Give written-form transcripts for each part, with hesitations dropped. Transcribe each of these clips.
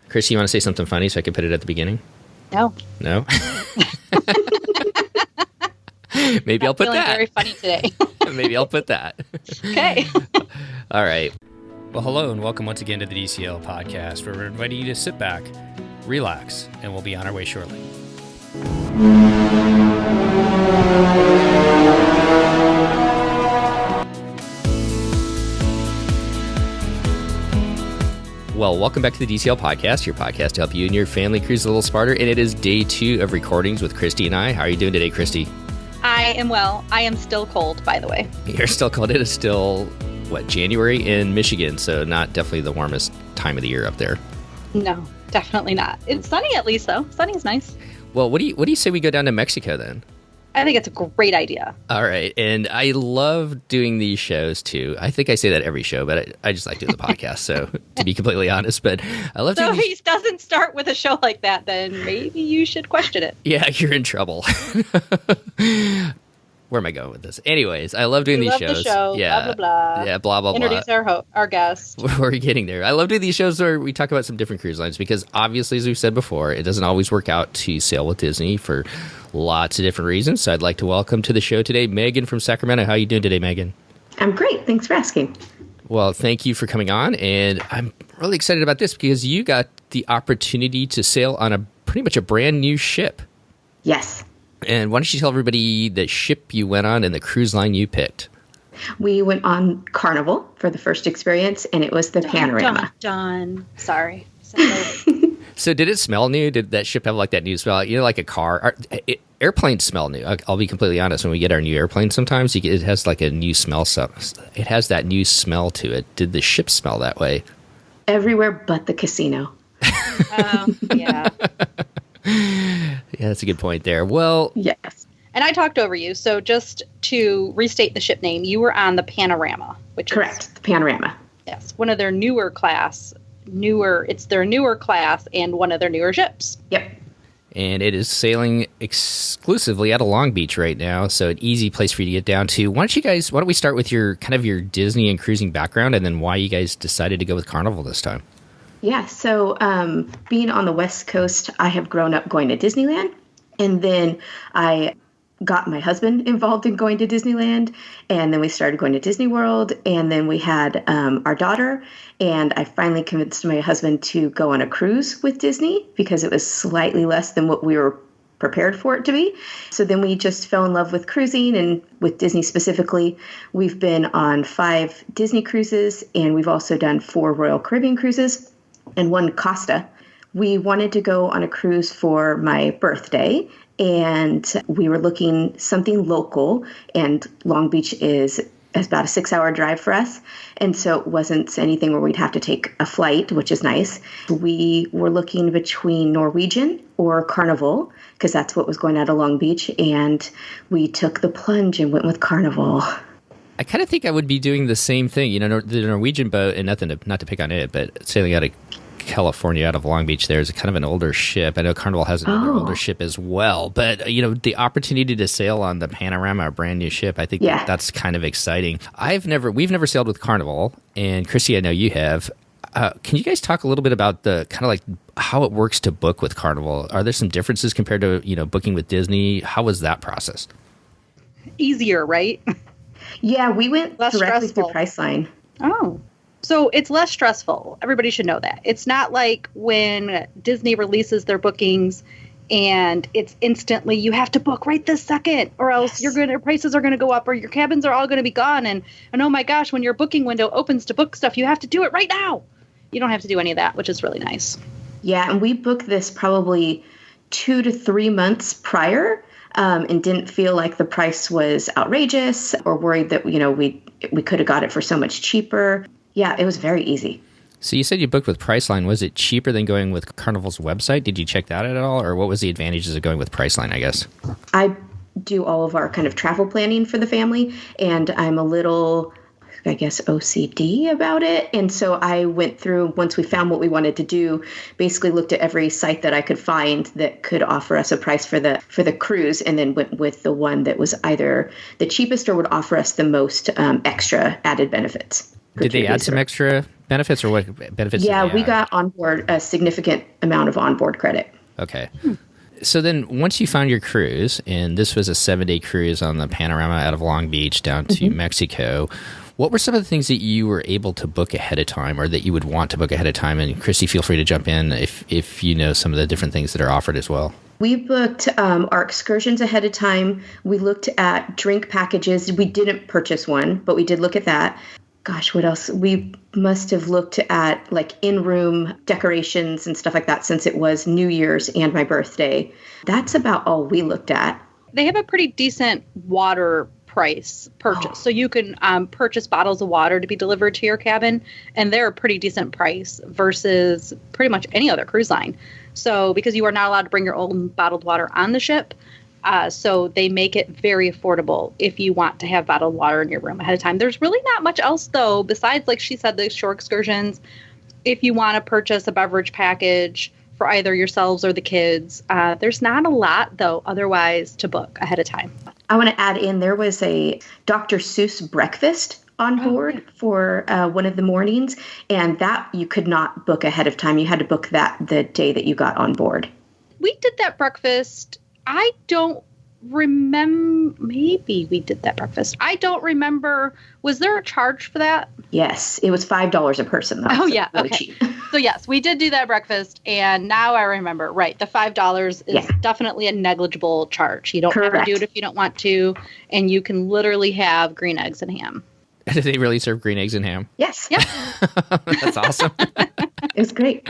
Chrissy, you want to say something funny so I can put it at the beginning? No. No? Maybe I'll put that. Very funny today. Maybe I'll put that. Okay. All right. Well, hello and welcome once again to the DCL podcast, where we're inviting you to sit back, relax, and we'll be on our way shortly. Well, welcome back to the DCL podcast, your podcast to help you and your family cruise a little smarter. And it is day 2 of recordings with Christy and I. How are you doing today, Christy? I am well. I am still cold, by the way. You're still cold. It is still, January in Michigan, so not definitely the warmest time of the year up there. No, definitely not. It's sunny at least, though. Sunny is nice. Well, what do you say we go down to Mexico then? I think it's a great idea. All right. And I love doing these shows too. I think I say that every show, but I just like doing the podcast. So to be completely honest, but I love doing So if he doesn't start with a show like that, then maybe you should question it. Yeah, you're in trouble. Where am I going with this? Anyways, I love doing these shows. The show, yeah. Blah, blah, blah. Yeah, blah, blah, blah. Introduce our guest. We're getting there. I love doing these shows where we talk about some different cruise lines because obviously, as we've said before, it doesn't always work out to sail with Disney for lots of different reasons. So I'd like to welcome to the show today Megan from Sacramento. How are you doing today, Megan? I'm great. Thanks for asking. Well, thank you for coming on. And I'm really excited about this because you got the opportunity to sail on a pretty much a brand new ship. Yes. And why don't you tell everybody the ship you went on and the cruise line you picked? We went on Carnival for the first experience, and it was the Panorama. Sorry. So did it smell new? Did that ship have like that new smell? You know, like a car? Airplanes smell new. I'll be completely honest. When we get our new airplane, sometimes it has like a new smell. It has that new smell to it. Did the ship smell that way? Everywhere but the casino. Yeah. Yeah, that's a good point there. Well, yes. And I talked over you. So just to restate the ship name, you were on the Panorama, which Correct. The Panorama. Yes, one of their newer class. It's their newer class and one of their newer ships. Yep. And it is sailing exclusively out of Long Beach right now, so an easy place for you to get down to. Why don't we start with your Disney and cruising background, and then why you guys decided to go with Carnival this time? Yeah, so being on the West Coast, I have grown up going to Disneyland, and then I got my husband involved in going to Disneyland, and then we started going to Disney World, and then we had our daughter, and I finally convinced my husband to go on a cruise with Disney because it was slightly less than what we were prepared for it to be. So then we just fell in love with cruising, and with Disney specifically. We've been on 5 Disney cruises, and we've also done 4 Royal Caribbean cruises and 1 Costa. We wanted to go on a cruise for my birthday, and we were looking something local, and Long Beach is about a 6-hour drive for us. And so it wasn't anything where we'd have to take a flight, which is nice. We were looking between Norwegian or Carnival, because that's what was going out of Long Beach. And we took the plunge and went with Carnival. I kind of think I would be doing the same thing. You know, the Norwegian boat, and not to pick on it, but sailing out of California, out of Long Beach, there's kind of an older ship. I know Carnival has another older ship as well, but the opportunity to sail on the Panorama, a brand new ship, I think that's kind of exciting. We've never sailed with Carnival, and Chrissy, I know you have. Can you guys talk a little bit about the kind of like how it works to book with Carnival? Are there some differences compared to booking with Disney? How was that process? Easier, right? Yeah, we went Less directly stressful. through Priceline. Oh. So it's less stressful. Everybody should know that. It's not like when Disney releases their bookings and it's instantly, you have to book right this second or else your prices are going to go up or your cabins are all going to be gone. And oh my gosh, when your booking window opens to book stuff, you have to do it right now. You don't have to do any of that, which is really nice. Yeah, and we booked this probably 2 to 3 months prior. And didn't feel like the price was outrageous or worried that, we could have got it for so much cheaper. Yeah, it was very easy. So you said you booked with Priceline. Was it cheaper than going with Carnival's website? Did you check that out at all? Or what was the advantages of going with Priceline, I guess? I do all of our kind of travel planning for the family, and I'm a little, I guess, OCD about it. And so I went through, once we found what we wanted to do, basically looked at every site that I could find that could offer us a price for the cruise, and then went with the one that was either the cheapest or would offer us the most extra added benefits. Did they add some extra benefits, or what benefits? Yeah, did they we add? got on board a significant amount of onboard credit. Okay. So then once you found your cruise, and this was a 7-day cruise on the Panorama out of Long Beach down to Mexico, what were some of the things that you were able to book ahead of time, or that you would want to book ahead of time? And Christy, feel free to jump in if you know some of the different things that are offered as well. We booked our excursions ahead of time. We looked at drink packages. We didn't purchase one, but we did look at that. Gosh, what else? We must have looked at like in-room decorations and stuff like that, since it was New Year's and my birthday. That's about all we looked at. They have a pretty decent water price purchase. So you can purchase bottles of water to be delivered to your cabin, and they're a pretty decent price versus pretty much any other cruise line. So because you are not allowed to bring your own bottled water on the ship, so they make it very affordable if you want to have bottled water in your room ahead of time. There's really not much else, though, besides, like she said, the shore excursions. If you want to purchase a beverage package for either yourselves or the kids, there's not a lot, though, otherwise to book ahead of time. I want to add in, there was a Dr. Seuss breakfast on board for one of the mornings, and that you could not book ahead of time. You had to book that the day that you got on board. We did that breakfast. I don't remember. Maybe we did that breakfast. I don't remember. Was there a charge for that? Yes, it was $5 a person, though. Oh, so yeah. really Okay. cheap. So, yes, we did do that breakfast, and now I remember. Right, the $5 is definitely a negligible charge. You don't have to do it if you don't want to, and you can literally have green eggs and ham. Did they really serve green eggs and ham? Yes. Yep. That's awesome. It was great.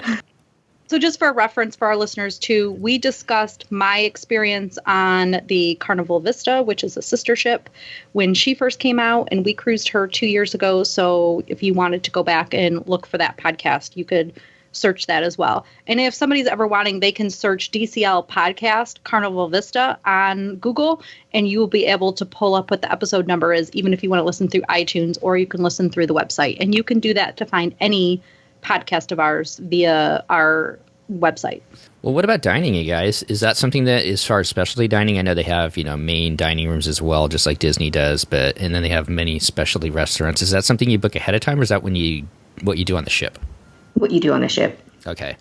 So just for reference for our listeners, too, we discussed my experience on the Carnival Vista, which is a sister ship, when she first came out, and we cruised her 2 years ago. So if you wanted to go back and look for that podcast, you could search that as well. And if somebody's ever wanting, they can search DCL podcast Carnival Vista on Google, and you will be able to pull up what the episode number is, even if you want to listen through iTunes, or you can listen through the website. And you can do that to find any podcast of ours via our website. Well, what about dining, you guys? Is that something that, as far as specialty dining, I know they have, main dining rooms as well, just like Disney does, and then they have many specialty restaurants. Is that something you book ahead of time, or is that what you do on the ship? What you do on the ship. Okay.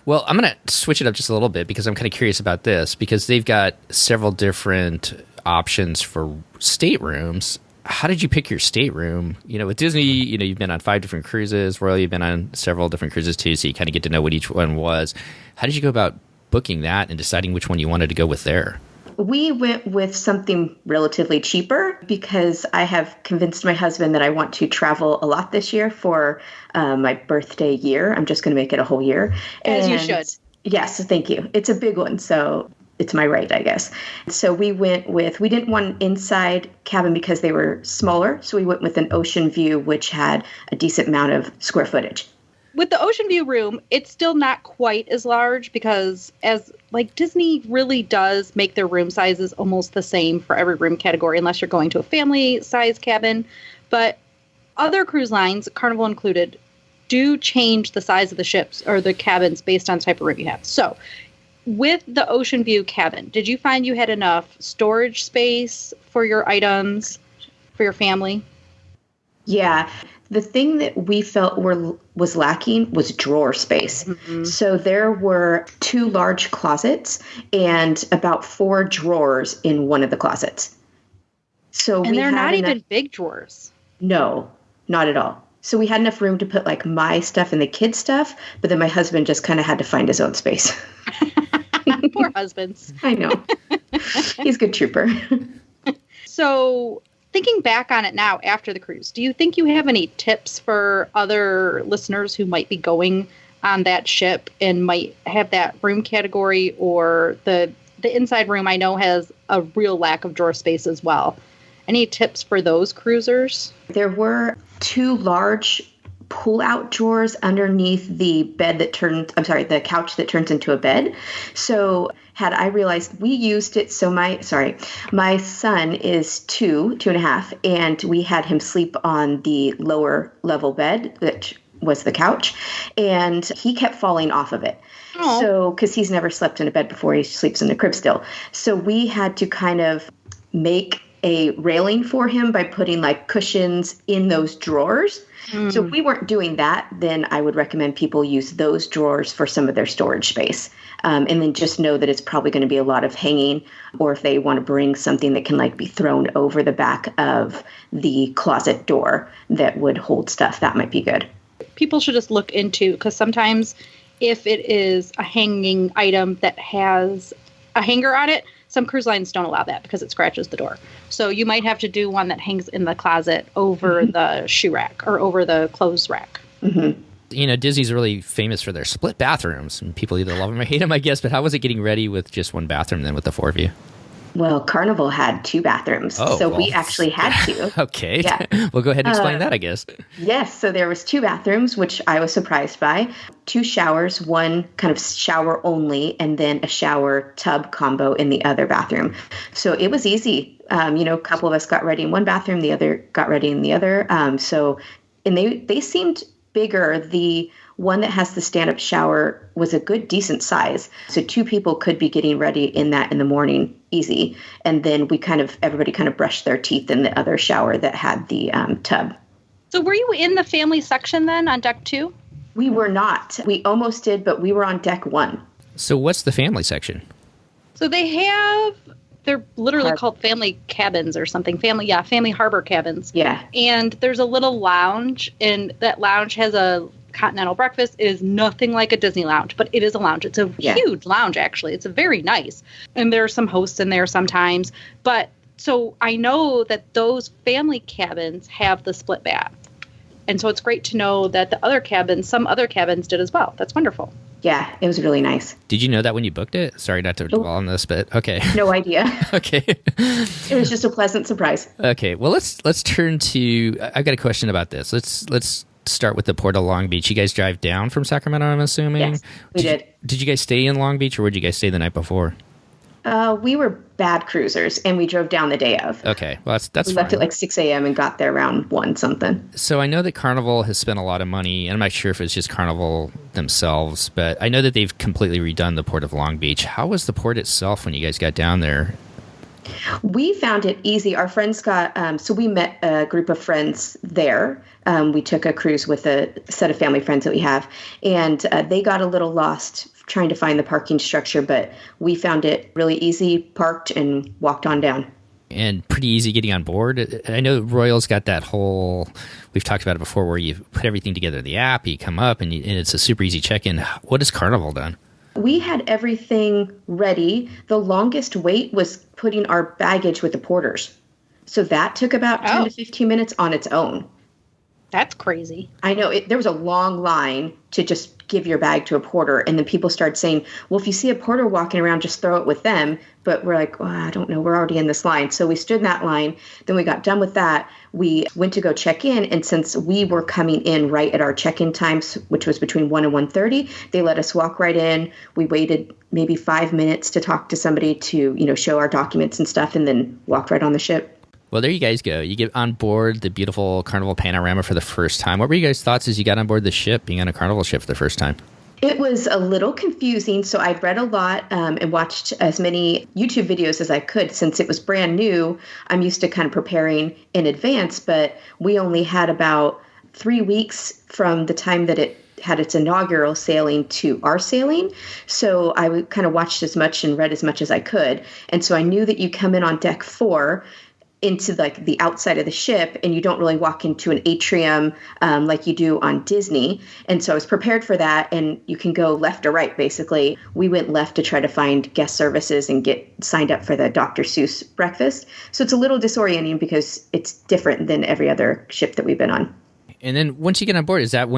Well, I'm going to switch it up just a little bit, because I'm kind of curious about this, because they've got several different options for staterooms. How did you pick your stateroom? With Disney, you've been on 5 different cruises. Royal, you've been on several different cruises too, so you kind of get to know what each one was. How did you go about booking that and deciding which one you wanted to go with there? We went with something relatively cheaper because I have convinced my husband that I want to travel a lot this year for my birthday year. I'm just going to make it a whole year. As you should. Yes, thank you. It's a big one, so it's my right, I guess. So we didn't want an inside cabin because they were smaller, so we went with an ocean view, which had a decent amount of square footage. With the ocean view room, it's still not quite as large because Disney really does make their room sizes almost the same for every room category, unless you're going to a family size cabin. But other cruise lines, Carnival included, do change the size of the ships or the cabins based on the type of room you have. So with the ocean view cabin, did you find you had enough storage space for your items, for your family? Yeah. The thing that we felt was lacking was drawer space. Mm-hmm. So there were 2 large closets and about 4 drawers in one of the closets. And they're not even big drawers. No, not at all. So we had enough room to put my stuff and the kids' stuff, but then my husband just kind of had to find his own space. Poor husbands. I know. He's a good trooper. So thinking back on it now after the cruise, do you think you have any tips for other listeners who might be going on that ship and might have that room category, or the inside room I know has a real lack of drawer space as well? Any tips for those cruisers? There were 2 large pull-out drawers underneath the the couch that turns into a bed. So had I realized, we used it, so my son is 2.5, and we had him sleep on the lower level bed that was the couch, and he kept falling off of it. Aww. So, because he's never slept in a bed before, he sleeps in the crib still. So we had to kind of make a railing for him by putting like cushions in those drawers. So if we weren't doing that, then I would recommend people use those drawers for some of their storage space. And then just know that it's probably going to be a lot of hanging, or if they want to bring something that can like be thrown over the back of the closet door that would hold stuff, that might be good. People should just look into, because sometimes if it is a hanging item that has a hanger on it, some cruise lines don't allow that because it scratches the door. So you might have to do one that hangs in the closet over the shoe rack or over the clothes rack. You know, Disney's really famous for their split bathrooms, and people either love them or hate them, I guess. But how was it getting ready with just one bathroom then with the four of you? Well, Carnival had 2 bathrooms, we actually had to. Okay. Yeah. Well, go ahead and explain that, I guess. Yes, so there was 2 bathrooms, which I was surprised by. 2 showers, one kind of shower only, and then a shower tub combo in the other bathroom. So it was easy. A couple of us got ready in one bathroom, the other got ready in the other. And they seemed bigger. The one that has the stand-up shower was a good, decent size. So 2 people could be getting ready in that in the morning, easy. And then everybody kind of brushed their teeth in the other shower that had the tub. So were you in the family section then on deck 2? We were not. We almost did, but we were on deck 1. So what's the family section? So they're literally called family cabins or something. Family harbor cabins. Yeah. And there's a little lounge, and that lounge has a continental breakfast. It is nothing like a Disney lounge, but it is a lounge. It's a huge lounge, actually. It's a very nice. And there are some hosts in there sometimes. But so I know that those family cabins have the split bath. And so it's great to know that some other cabins did as well. That's wonderful. Yeah, it was really nice. Did you know that when you booked it? Sorry not to dwell on this, but okay. No idea. Okay. It was just a pleasant surprise. Okay. Well, let's turn to. I've got a question about this. Let's start with the Port of Long Beach. You guys drive down from Sacramento, I'm assuming? Yes, we did. Did you guys stay in Long Beach, or would you guys stay the night before? We were bad cruisers, and we drove down the day of. Okay, well, that's we fine. left at like 6 a.m. and got there around 1 something. So I know that Carnival has spent a lot of money, and I'm not sure if it's just Carnival themselves, but I know that they've completely redone the Port of Long Beach. How was the port itself when you guys got down there? We found it easy. Our friends so we met a group of friends there. We took a cruise with a set of family friends that we have, and they got a little lost trying to find the parking structure, but we found it really easy, parked, and walked on down. And pretty easy getting on board. I know Royal's got that whole, we've talked about it before, where you put everything together in the app, you come up, and it's a super easy check-in. What has Carnival done? We had everything ready. The longest wait was putting our baggage with the porters. So that took about 10 to 15 minutes on its own. That's crazy. I know. There was a long line to just give your bag to a porter. And then people started saying, well, if you see a porter walking around, just throw it with them. But we're like, well, I don't know. We're already in this line. So we stood in that line. Then we got done with that. We went to go check in. And since we were coming in right at our check-in times, which was between 1 and 1:30, they let us walk right in. We waited maybe 5 minutes to talk to somebody to, show our documents and stuff, and then walked right on the ship. Well, there you guys go. You get on board the beautiful Carnival Panorama for the first time. What were you guys' thoughts as you got on board the ship, being on a Carnival ship for the first time? It was a little confusing, so I read a lot and watched as many YouTube videos as I could. Since it was brand new, I'm used to kind of preparing in advance, but we only had about 3 weeks from the time that it had its inaugural sailing to our sailing. So I kind of watched as much and read as much as I could. And so I knew that you come in on deck 4 into like the outside of the ship, and you don't really walk into an atrium like you do on Disney. And so I was prepared for that, and you can go left or right, basically. We went left to try to find guest services and get signed up for the Dr. Seuss breakfast. So it's a little disorienting because it's different than every other ship that we've been on. And then once you get on board, is that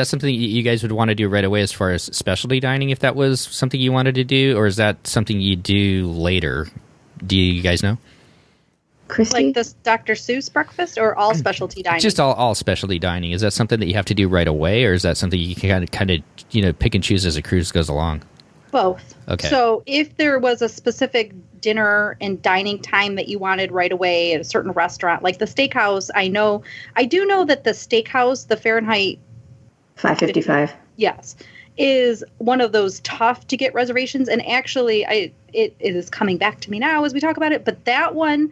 something you guys would want to do right away as far as specialty dining, if that was something you wanted to do, or is that something you do later? Do you guys know? Christy? Like this Dr. Seuss breakfast or all specialty dining? Just all specialty dining. Is that something that you have to do right away, or is that something you can kind of pick and choose as a cruise goes along? Both. Okay. So if there was a specific dinner and dining time that you wanted right away at a certain restaurant, like the steakhouse, I do know that the steakhouse, the Fahrenheit 555. Yes, is one of those tough to get reservations. And actually, it is coming back to me now as we talk about it. But that one,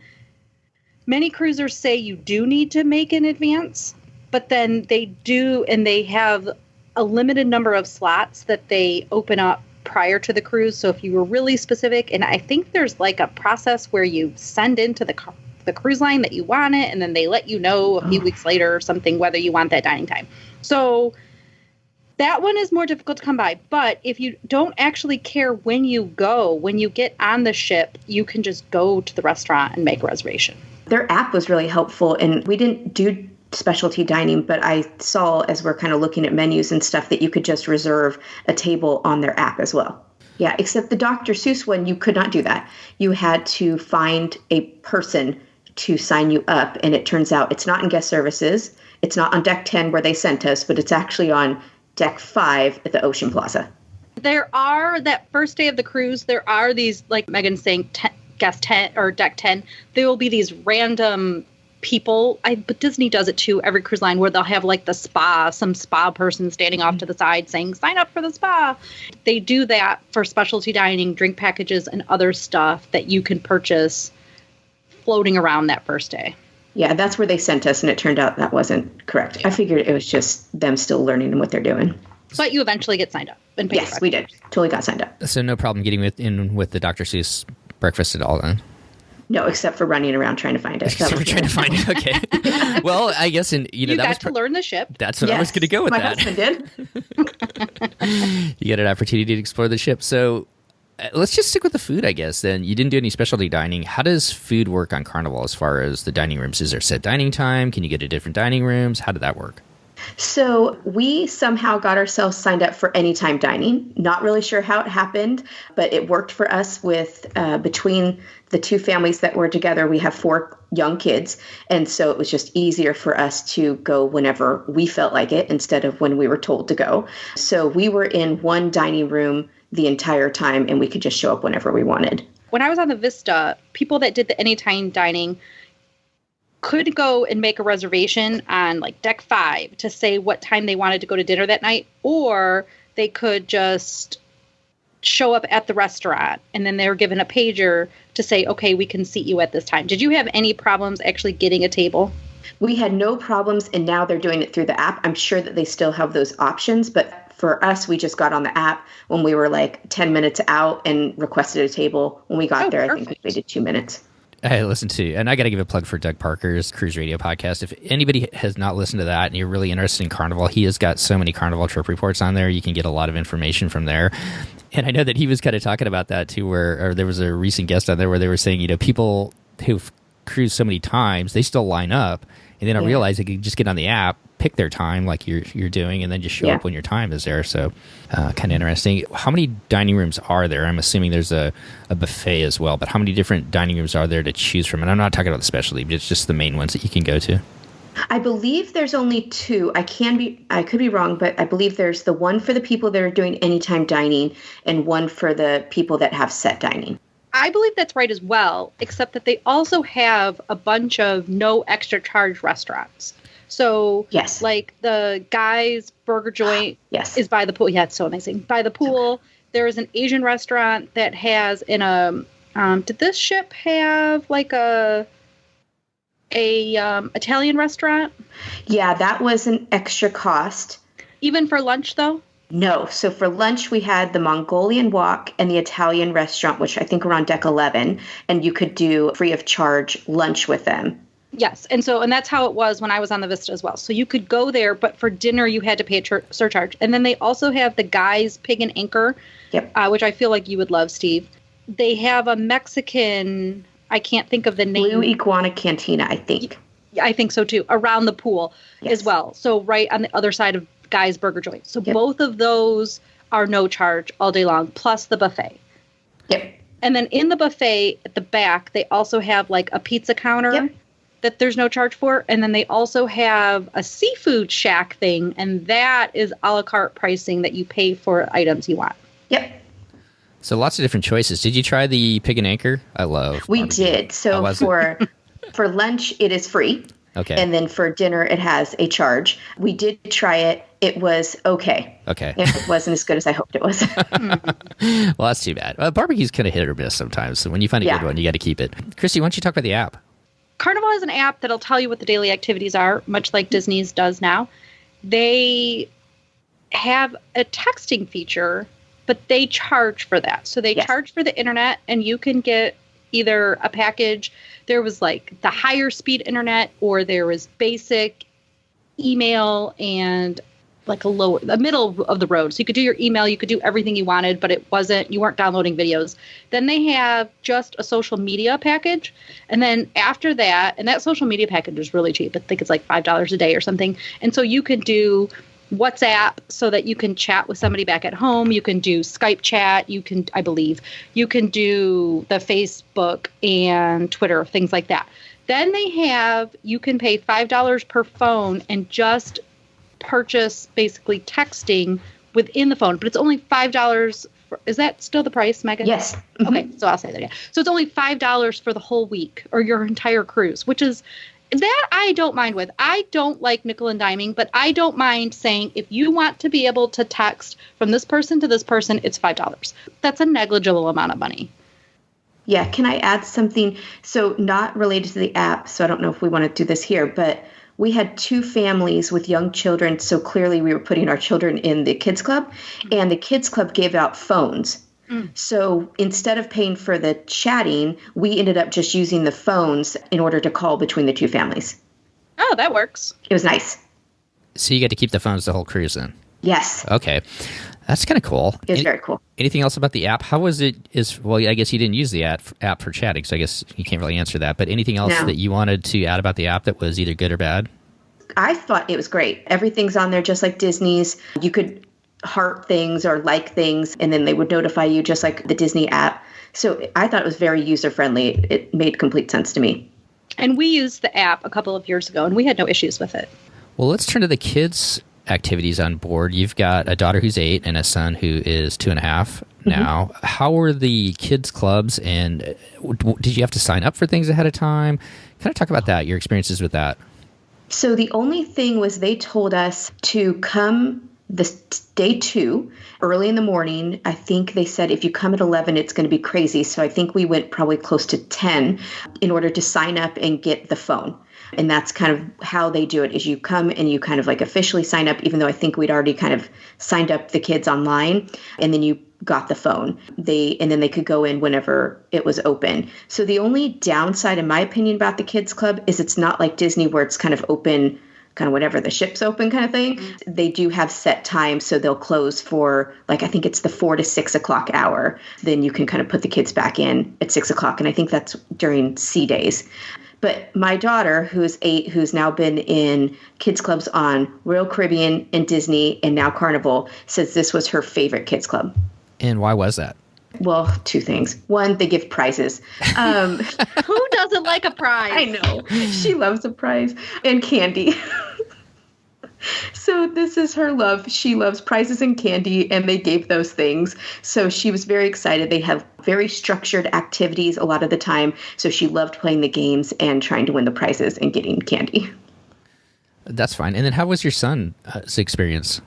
Many cruisers say you do need to make in advance, but then they do, and they have a limited number of slots that they open up prior to the cruise. So if you were really specific, and I think there's like a process where you send into the cruise line that you want it, and then they let you know a few weeks later or something whether you want that dining time. So that one is more difficult to come by. But if you don't actually care when you get on the ship, you can just go to the restaurant and make a reservation. Their app was really helpful, and we didn't do specialty dining, but I saw, as we're kind of looking at menus and stuff, that you could just reserve a table on their app as well. Yeah, except the Dr. Seuss one, you could not do that. You had to find a person to sign you up, and it turns out it's not in guest services. It's not on deck 10 where they sent us, but it's actually on deck 5 at the Ocean Plaza. There are, that first day of the cruise, there are these, like Megan's saying, guest 10 or deck 10. There will be these random people, but Disney does it too, every cruise line, where they'll have like some spa person standing off to the side saying, sign up for the spa. They do that for specialty dining, drink packages, and other stuff that you can purchase floating around that first day. Yeah, that's where they sent us, and it turned out that wasn't correct. I figured it was just them still learning what they're doing. But you eventually get signed up. And yes, we did. Totally got signed up. So no problem getting in with the Dr. Seuss breakfast at all then? No, except for running around trying to find it. Except for trying to find it. Okay. Well, I guess you that got to learn the ship. That's what I was going to go with. My that. husband did. You get an opportunity to explore the ship. So let's just stick with the food, I guess. Then you didn't do any specialty dining. How does food work on Carnival as far as the dining rooms? Is there set dining time? Can you get to different dining rooms? How did that work? So we somehow got ourselves signed up for anytime dining. Not really sure how it happened, but it worked for us with between the two families that were together. We have 4 young kids. And so it was just easier for us to go whenever we felt like it instead of when we were told to go. So we were in one dining room the entire time, and we could just show up whenever we wanted. When I was on the Vista, people that did the anytime dining could go and make a reservation on like deck 5 to say what time they wanted to go to dinner that night, or they could just show up at the restaurant and then they were given a pager to say, okay, we can seat you at this time. Did you have any problems actually getting a table? We had no problems, and now they're doing it through the app. I'm sure that they still have those options, but for us, we just got on the app when we were like 10 minutes out and requested a table. When we got there, perfect. I think we waited 2 minutes. I listened to, and I got to give a plug for Doug Parker's Cruise Radio podcast. If anybody has not listened to that and you're really interested in Carnival, he has got so many Carnival trip reports on there. You can get a lot of information from there. And I know that he was kind of talking about that too, or there was a recent guest on there where they were saying, people who've cruised so many times, they still line up, and then I realize they can just get on the app, pick their time like you're doing, and then just show up when your time is there. So kind of interesting. How many dining rooms are there? I'm assuming there's a buffet as well, but how many different dining rooms are there to choose from? And I'm not talking about the specialty, but it's just the main ones that you can go to. I believe there's only 2. I could be wrong, but I believe there's the one for the people that are doing anytime dining and one for the people that have set dining. I believe that's right as well, except that they also have a bunch of no extra charge restaurants. So, yes, like the Guy's Burger Joint is by the pool. Yeah, it's so amazing. By the pool, there is an Asian restaurant that has did this ship have like a Italian restaurant? Yeah, that was an extra cost. Even for lunch, though? No. So for lunch, we had the Mongolian Wok and the Italian restaurant, which I think were on deck 11, and you could do free of charge lunch with them. Yes. And that's how it was when I was on the Vista as well. So you could go there, but for dinner, you had to pay a surcharge. And then they also have the Guy's Pig and Anchor, which I feel like you would love, Steve. They have a Mexican, I can't think of the name. Blue Iguana Cantina, I think. I think so, too, around the pool as well. So right on the other side of Guy's Burger Joint. So both of those are no charge all day long, plus the buffet. Yep. And then in the buffet at the back, they also have like a pizza counter that there's no charge for. And then they also have a seafood shack thing, and that is a la carte pricing that you pay for items you want. Yep. So lots of different choices. Did you try the Pig and Anchor? I love We did. So for lunch, it is free. Okay. And then for dinner, it has a charge. We did try it. It was okay. Okay. It wasn't as good as I hoped it was. Well, that's too bad. Barbecue's kind of hit or miss sometimes. So when you find a good one, you got to keep it. Christy, why don't you talk about the app? Carnival has an app that'll tell you what the daily activities are, much like Disney's does now. They have a texting feature, but they charge for that. So they charge for the internet, and you can get either a package. There was like the higher speed internet, or there was basic email and like the middle of the road. So you could do your email, you could do everything you wanted, but you weren't downloading videos. Then they have just a social media package. And then after that, and that social media package is really cheap. I think it's like $5 a day or something. And so you can do WhatsApp so that you can chat with somebody back at home. You can do Skype chat. You can do the Facebook and Twitter, things like that. Then you can pay $5 per phone and just purchase basically texting within the phone, but it's only $5. Is that still the price, Megan? Yes. Mm-hmm. Okay, so I'll say that again. So it's only $5 for the whole week or your entire cruise, which is that I don't mind with. I don't like nickel and diming, but I don't mind saying if you want to be able to text from this person to this person, it's $5. That's a negligible amount of money. Yeah, can I add something? So not related to the app, so I don't know if we want to do this here, but we had 2 families with young children, so clearly we were putting our children in the kids club, and the kids club gave out phones. So instead of paying for the chatting, we ended up just using the phones in order to call between the 2 families. Oh, that works. It was nice. So you get to keep the phones the whole cruise then? Yes. Okay. That's kind of cool. It was very cool. Anything else about the app? How was it? Well, I guess you didn't use the app for chatting, so I guess you can't really answer that. But anything else that you wanted to add about the app that was either good or bad? I thought it was great. Everything's on there just like Disney's. You could heart things or like things, and then they would notify you just like the Disney app. So I thought it was very user-friendly. It made complete sense to me. And we used the app a couple of years ago, and we had no issues with it. Well, let's turn to the kids' activities on board. You've got a daughter who's 8 and a son who is 2.5 now. Mm-hmm. How were the kids' clubs, and did you have to sign up for things ahead of time? Kind of talk about that, your experiences with that. So the only thing was they told us to come this day 2 early in the morning. I think they said if you come at 11, it's going to be crazy. So I think we went probably close to 10 in order to sign up and get the phone. And that's kind of how they do it, is you come and you kind of like officially sign up, even though I think we'd already kind of signed up the kids online, and then you got the phone. And then they could go in whenever it was open. So the only downside, in my opinion, about the kids club is it's not like Disney where it's kind of open, kind of whenever the ship's open kind of thing. Mm-hmm. They do have set times, so they'll close for like, I think it's the 4 to 6 o'clock hour. Then you can kind of put the kids back in at 6 o'clock. And I think that's during sea days. But my daughter, who's 8, who's now been in kids clubs on Royal Caribbean and Disney and now Carnival, says this was her favorite kids club. And why was that? Well, 2 things. 1, they give prizes. Who doesn't like a prize? I know. She loves a prize. And candy. So this is her love. She loves prizes and candy, and they gave those things. So she was very excited. They have very structured activities a lot of the time. So she loved playing the games and trying to win the prizes and getting candy. That's fine. And then how was your son's experience?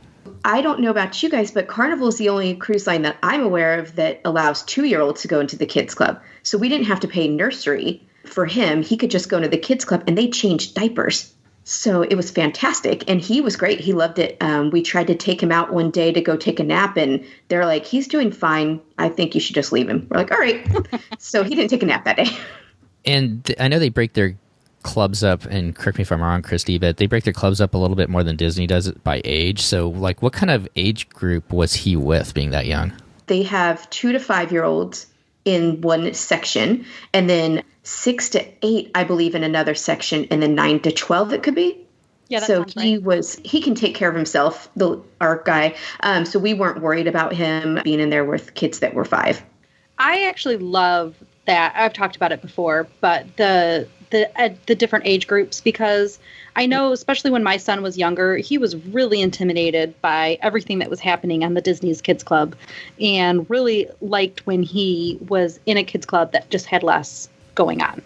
I don't know about you guys, but Carnival is the only cruise line that I'm aware of that allows 2-year-olds to go into the kids club. So we didn't have to pay nursery for him. He could just go into the kids club, and they changed diapers. So it was fantastic. And he was great. He loved it. We tried to take him out one day to go take a nap, and they're like, he's doing fine. I think you should just leave him. We're like, all right. So he didn't take a nap that day. And I know they break their clubs up, and correct me if I'm wrong, Christy, but they break their clubs up a little bit more than Disney does it by age. So like, what kind of age group was he with being that young? They have 2 to 5-year-olds in one section, and then 6 to 8, I believe, in another section, and then 9 to 12 it could be. Yeah, that so right. He can take care of himself, our guy. So we weren't worried about him being in there with kids that were 5. I actually love that. I've talked about it before, but the different age groups, because I know, especially when my son was younger, he was really intimidated by everything that was happening on the Disney's Kids Club, and really liked when he was in a kids club that just had less going on.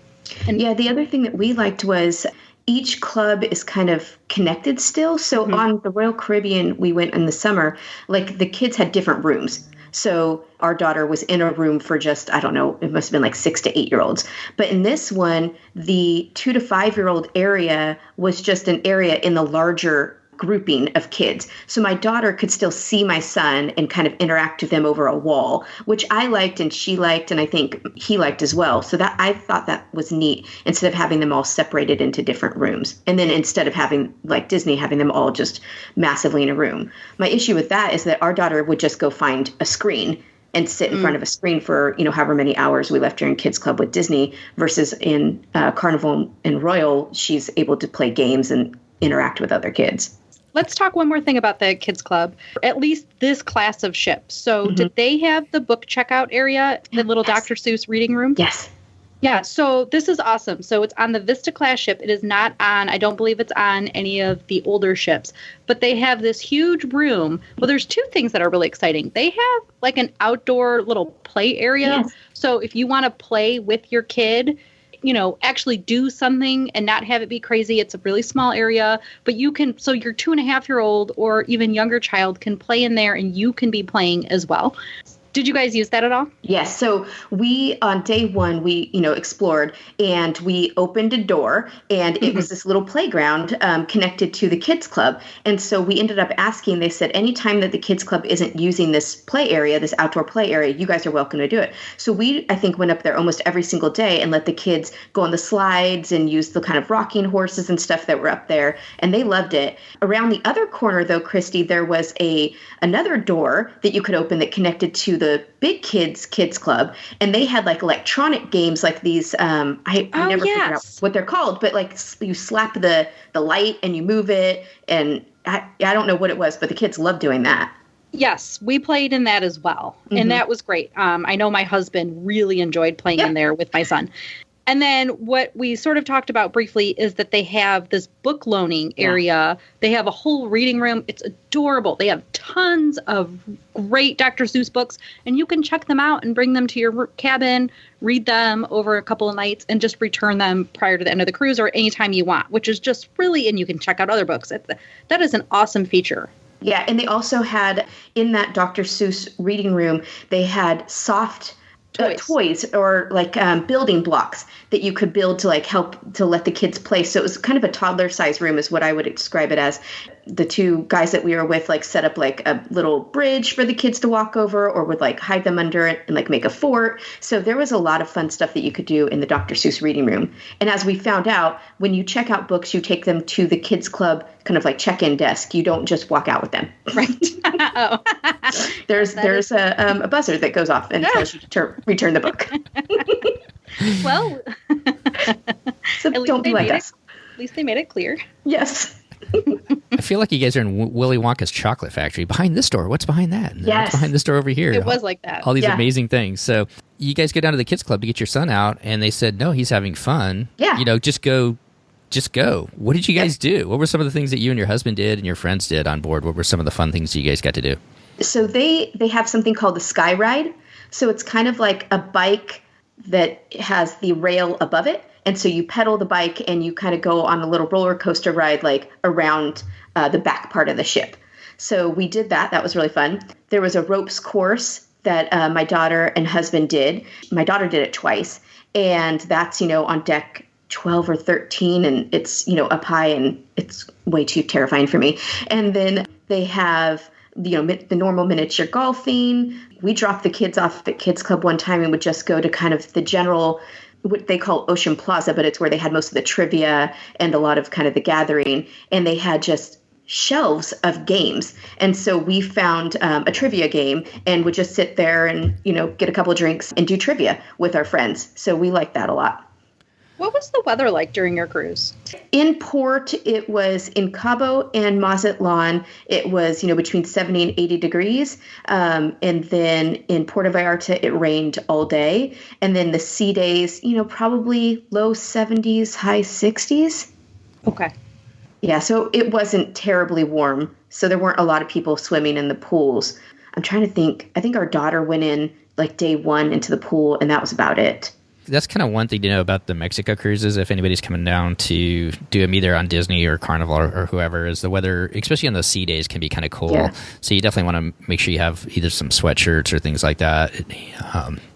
And yeah, the other thing that we liked was each club is kind of connected still. So on the Royal Caribbean, we went in the summer, like the kids had different rooms. So our daughter was in a room for just, I don't know, it must have been like 6 to 8 year olds. But in this one, the 2 to 5 year old area was just an area in the larger grouping of kids. So my daughter could still see my son and kind of interact with them over a wall, which I liked and she liked, and I think he liked as well. So that I thought that was neat, instead of having them all separated into different rooms. And then instead of having, like Disney, having them all just massively in a room. My issue with that is that our daughter would just go find a screen and sit in front of a screen for, however many hours we left her in Kids Club with Disney, versus in Carnival and Royal, she's able to play games and interact with other kids. Let's talk one more thing about the Kids Club, at least this class of ships. So did they have the book checkout area, the little Dr. Seuss reading room? Yes. Yeah, so this is awesome. So it's on the Vista class ship. It is not on, I don't believe it's on any of the older ships, but they have this huge room. Well, there's two things that are really exciting. They have like an outdoor little play area. Yes. So if you want to play with your kid, actually do something and not have it be crazy. It's a really small area, but you can, so your 2.5-year-old or even younger child can play in there and you can be playing as well. Did you guys use that at all? Yes. So we, on day one, we, explored, and we opened a door, and it was this little playground connected to the Kids Club. And so we ended up asking, they said, anytime that the Kids Club isn't using this play area, this outdoor play area, you guys are welcome to do it. So we, I think, went up there almost every single day and let the kids go on the slides and use the kind of rocking horses and stuff that were up there. And they loved it. Around the other corner, though, Christy, there was another door that you could open that connected to the big kids Club, and they had like electronic games like these. I never figured out what they're called, but like you slap the light and you move it, and I don't know what it was, but the kids loved doing that. Yes, we played in that as well, and that was great. I know my husband really enjoyed playing in there with my son. And then what we sort of talked about briefly is that they have this book loaning area. They have a whole reading room. It's adorable. They have tons of great Dr. Seuss books, and you can check them out and bring them to your cabin, read them over a couple of nights, and just return them prior to the end of the cruise or anytime you want, which is just really, and you can check out other books. That is an awesome feature. Yeah, and they also had, in that Dr. Seuss reading room, they had soft toys or like building blocks that you could build to like help to let the kids play. So it was kind of a toddler size room is what I would describe it as. The two guys that we were with like set up like a little bridge for the kids to walk over, or would like hide them under it and like make a fort. So there was a lot of fun stuff that you could do in the Dr. Seuss reading room. And as we found out, when you check out books, you take them to the Kids Club kind of like check-in desk. You don't just walk out with them. Right. There's a buzzer that goes off and tells you to return the book. Well, so don't be like us. At least they made it clear. Yes. I feel like you guys are in Willy Wonka's chocolate factory. Behind this door, what's behind that? Yes. What's behind this door over here? It was like that. All these amazing things. So you guys go down to the Kids Club to get your son out, and they said, no, he's having fun. Yeah. Just go. What did you guys do? What were some of the things that you and your husband did and your friends did on board? What were some of the fun things you guys got to do? So they have something called the Sky Ride. So it's kind of like a bike that has the rail above it. And so you pedal the bike and you kind of go on a little roller coaster ride, like around the back part of the ship. So we did that. That was really fun. There was a ropes course that my daughter and husband did. My daughter did it twice. And that's, on deck 12 or 13. And it's, up high, and it's way too terrifying for me. And then they have, the normal miniature golfing. We dropped the kids off at Kids Club one time and would just go to kind of the general, what they call Ocean Plaza, but it's where they had most of the trivia and a lot of kind of the gathering. And they had just shelves of games. And so we found a trivia game and would just sit there and, get a couple of drinks and do trivia with our friends. So we liked that a lot. What was the weather like during your cruise? In port, it was in Cabo and Mazatlan. It was, between 70 and 80 degrees. And then in Puerto Vallarta, it rained all day. And then the sea days, probably low 70s, high 60s. Okay. Yeah, so it wasn't terribly warm. So there weren't a lot of people swimming in the pools. I'm trying to think. I think our daughter went in like day one into the pool, and that was about it. that's kind of one thing to know about the Mexico cruises. If anybody's coming down to do them either on Disney or Carnival or whoever, is the weather, especially on those sea days, can be kind of cool. Yeah. So you definitely want to make sure you have either some sweatshirts or things like that.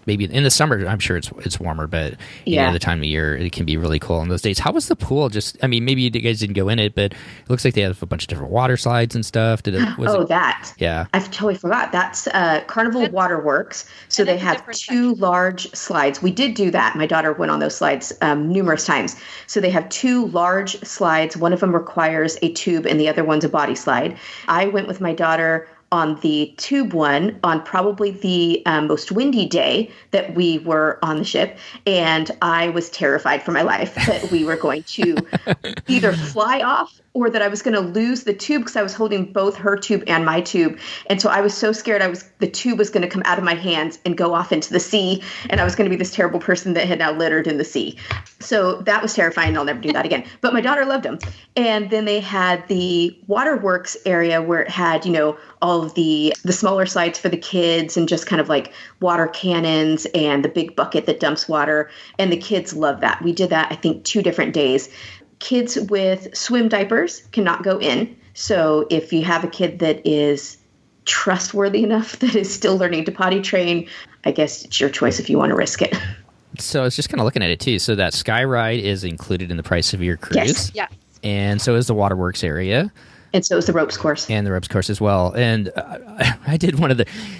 Maybe in the summer, I'm sure it's warmer, but the time of year it can be really cool on those days. How was the pool? Maybe you guys didn't go in it, but it looks like they have a bunch of different water slides and stuff. Yeah, I totally forgot. That's Carnival Waterworks. So they have two large slides. We did do that. My daughter went on those slides numerous times. So they have two large slides. One of them requires a tube, and the other one's a body slide. I went with my daughter on the tube one on probably the most windy day that we were on the ship. And I was terrified for my life that we were going to either fly off or that I was going to lose the tube because I was holding both her tube and my tube. And so I was so scared the tube was going to come out of my hands and go off into the sea. And I was going to be this terrible person that had now littered in the sea. So that was terrifying. I'll never do that again. But my daughter loved them. And then they had the Waterworks area where it had, all of the smaller slides for the kids and just kind of like water cannons and the big bucket that dumps water. And the kids love that. We did that, I think, 2 different days. Kids with swim diapers cannot go in. So if you have a kid that is trustworthy enough that is still learning to potty train, I guess it's your choice if you want to risk it. So I was just kind of looking at it too. So that Sky Ride is included in the price of your cruise. Yes. Yeah. And so is the Waterworks area. And so is the ropes course. And the ropes course as well. And I did one of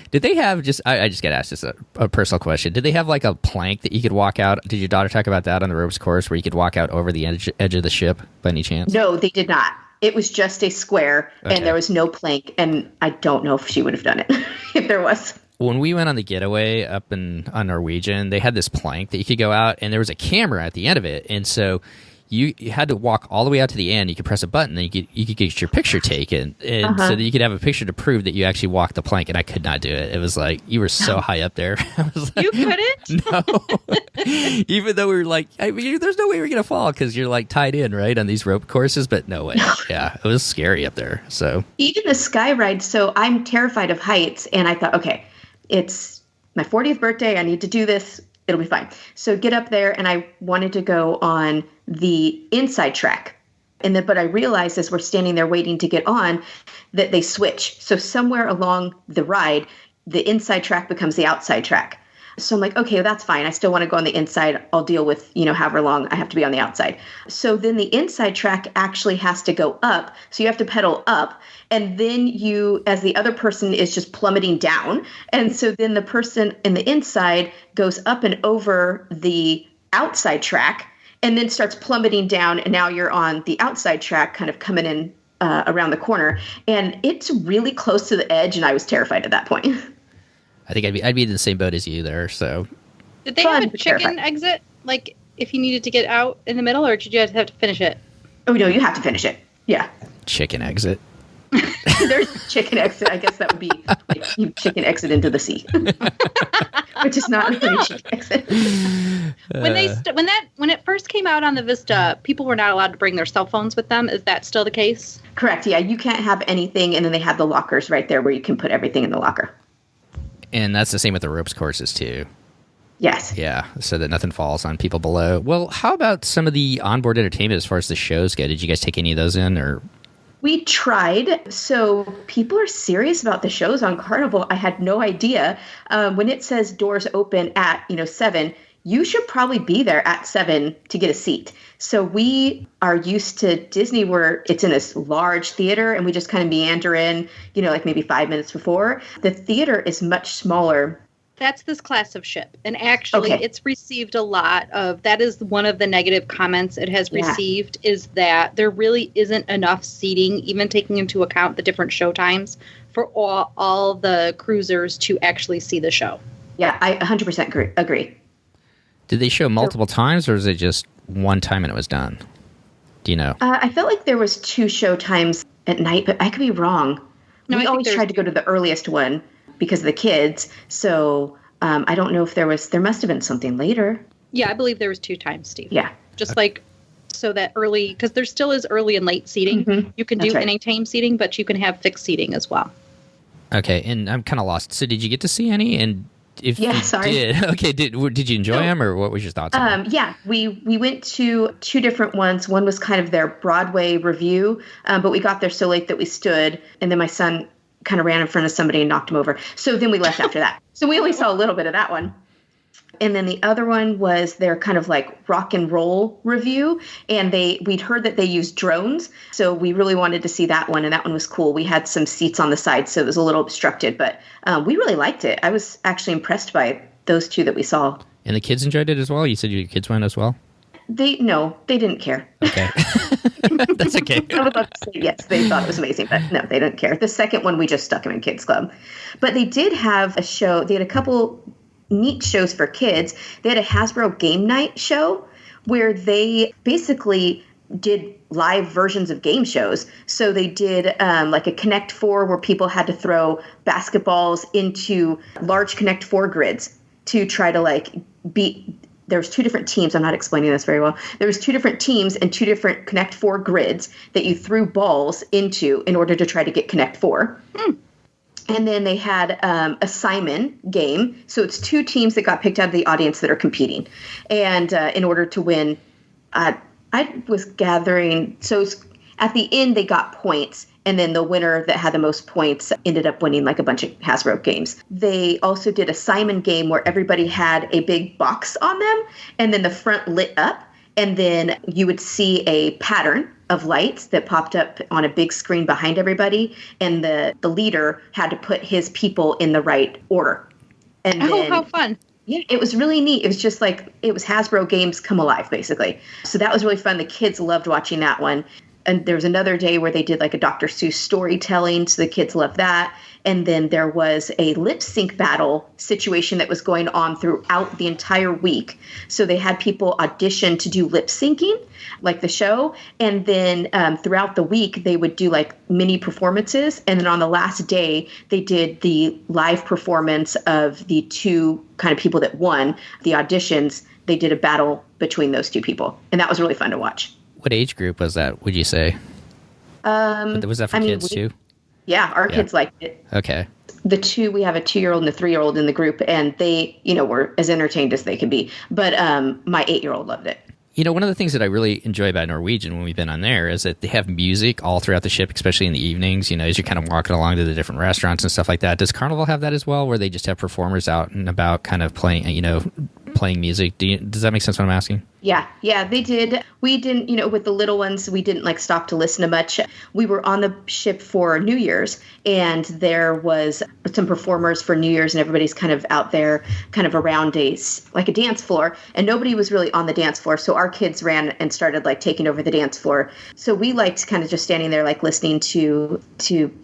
did they have I just got asked this a personal question. Did they have like a plank that you could walk out? Did your daughter talk about that on the ropes course where you could walk out over the edge of the ship by any chance? No, they did not. It was just a square and there was no plank. And I don't know if she would have done it if there was. When we went on the getaway up on Norwegian, they had this plank that you could go out and there was a camera at the end of it. And so you had to walk all the way out to the end. You could press a button, and you could get your picture taken, and so that you could have a picture to prove that you actually walked the plank. And I could not do it. It was like you were so high up there. I was like, you couldn't? No. Even though we were like, there's no way we're gonna fall because you're like tied in right on these rope courses, but no way. Yeah, it was scary up there. So even the Sky Ride. So I'm terrified of heights, and I thought, okay, it's my 40th birthday. I need to do this. It'll be fine. So get up there, and I wanted to go on the inside track. But I realized as we're standing there waiting to get on that they switch. So somewhere along the ride, the inside track becomes the outside track. So I'm like, okay, well, that's fine. I still want to go on the inside. I'll deal with, however long I have to be on the outside. So then the inside track actually has to go up. So you have to pedal up. And then as the other person is just plummeting down. And so then the person in the inside goes up and over the outside track and then starts plummeting down. And now you're on the outside track kind of coming in around the corner. And it's really close to the edge. And I was terrified at that point. I think I'd be in the same boat as you there. So, did they have a chicken exit? Like, if you needed to get out in the middle, or did you have to finish it? Oh no, you have to finish it. Yeah, chicken exit. There's a chicken exit. I guess that would be like you chicken exit into the sea, which is not a chicken exit. When it first came out on the Vista, people were not allowed to bring their cell phones with them. Is that still the case? Correct. Yeah, you can't have anything, and then they have the lockers right there where you can put everything in the locker. And that's the same with the ropes courses, too. Yes. Yeah, so that nothing falls on people below. Well, how about some of the onboard entertainment as far as the shows go? Did you guys take any of those in? Or we tried. So people are serious about the shows on Carnival. I had no idea. When it says doors open at 7, you should probably be there at 7 to get a seat. So we are used to Disney where it's in this large theater and we just kind of meander in, like maybe 5 minutes before. The theater is much smaller. That's this class of ship. And actually, It's received a lot of, that is one of the negative comments it has received, is that there really isn't enough seating, even taking into account the different show times, for all the cruisers to actually see the show. Yeah, I 100% agree. Did they show multiple times, or is it just one time and it was done? Do you know? I felt like there was 2 show times at night, but I could be wrong. No, we always tried to go to the earliest one because of the kids. So I don't know if there must have been something later. Yeah, I believe there was 2 times, Steve. Yeah. Just so that early, because there still is early and late seating. Mm-hmm. You can do anytime seating, but you can have fixed seating as well. Okay, and I'm kind of lost. So did you get to see any? And If Yeah, you sorry. did, okay, did you enjoy them, or what was your thoughts on them? Yeah, we went to two different ones. One was kind of their Broadway review, but we got there so late that we stood, and then my son kind of ran in front of somebody and knocked him over. So then we left after that. So we only saw a little bit of that one. And then the other one was their kind of like rock and roll review. And we'd heard that they used drones. So we really wanted to see that one. And that one was cool. We had some seats on the side, so it was a little obstructed, but we really liked it. I was actually impressed by those two that we saw. And the kids enjoyed it as well? You said your kids went as well? They didn't care. Okay. That's okay. I would love to say yes, they thought it was amazing, but no, they didn't care. The second one, we just stuck them in Kids Club. But they did have a show. They had a couple neat shows for kids. They had a Hasbro Game Night show where they basically did live versions of game shows. So they did like a Connect Four where people had to throw basketballs into large Connect Four grids to try to like beat. There's two different teams. I'm not explaining this very well. There was two different teams and two different Connect Four grids that you threw balls into in order to try to get Connect Four. And then they had a Simon game. So it's two teams that got picked out of the audience that are competing. And in order to win, I was gathering. So at the end, they got points. And then the winner that had the most points ended up winning like a bunch of Hasbro games. They also did a Simon game where everybody had a big box on them. And then the front lit up. And then you would see a pattern of lights that popped up on a big screen behind everybody. And the leader had to put his people in the right order. And then, how fun. Yeah, it was really neat. It was just like, it was Hasbro games come alive, basically. So that was really fun. The kids loved watching that one. And there was another day where they did like a Dr. Seuss storytelling. So the kids loved that. And then there was a lip sync battle situation that was going on throughout the entire week. So they had people audition to do lip syncing, like the show. And then throughout the week, they would do like mini performances. And then on the last day, they did the live performance of the two kind of people that won the auditions. They did a battle between those two people. And that was really fun to watch. What age group was that, would you say? Was that for kids too? Yeah, our kids liked it. Okay. We have a 2-year-old and a 3-year-old in the group, and they, were as entertained as they could be. But my 8-year-old loved it. One of the things that I really enjoy about Norwegian when we've been on there is that they have music all throughout the ship, especially in the evenings, as you're kind of walking along to the different restaurants and stuff like that. Does Carnival have that as well, where they just have performers out and about kind of playing music? Does that make sense what I'm asking? Yeah, they did. We didn't, with the little ones, we didn't like stop to listen to much. We were on the ship for New Year's, and there was some performers for New Year's, and everybody's kind of out there, kind of around a dance floor, and nobody was really on the dance floor. So our kids ran and started like taking over the dance floor. So we liked kind of just standing there, like listening to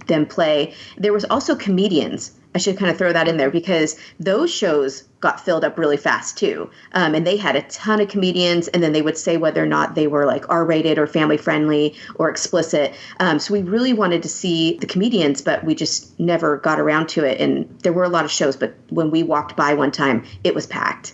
them play. There was also comedians. I should kind of throw that in there because those shows got filled up really fast too. And they had a ton of comedians, and then they would say whether or not they were like R-rated or family friendly or explicit. So we really wanted to see the comedians, but we just never got around to it. And there were a lot of shows, but when we walked by one time, it was packed.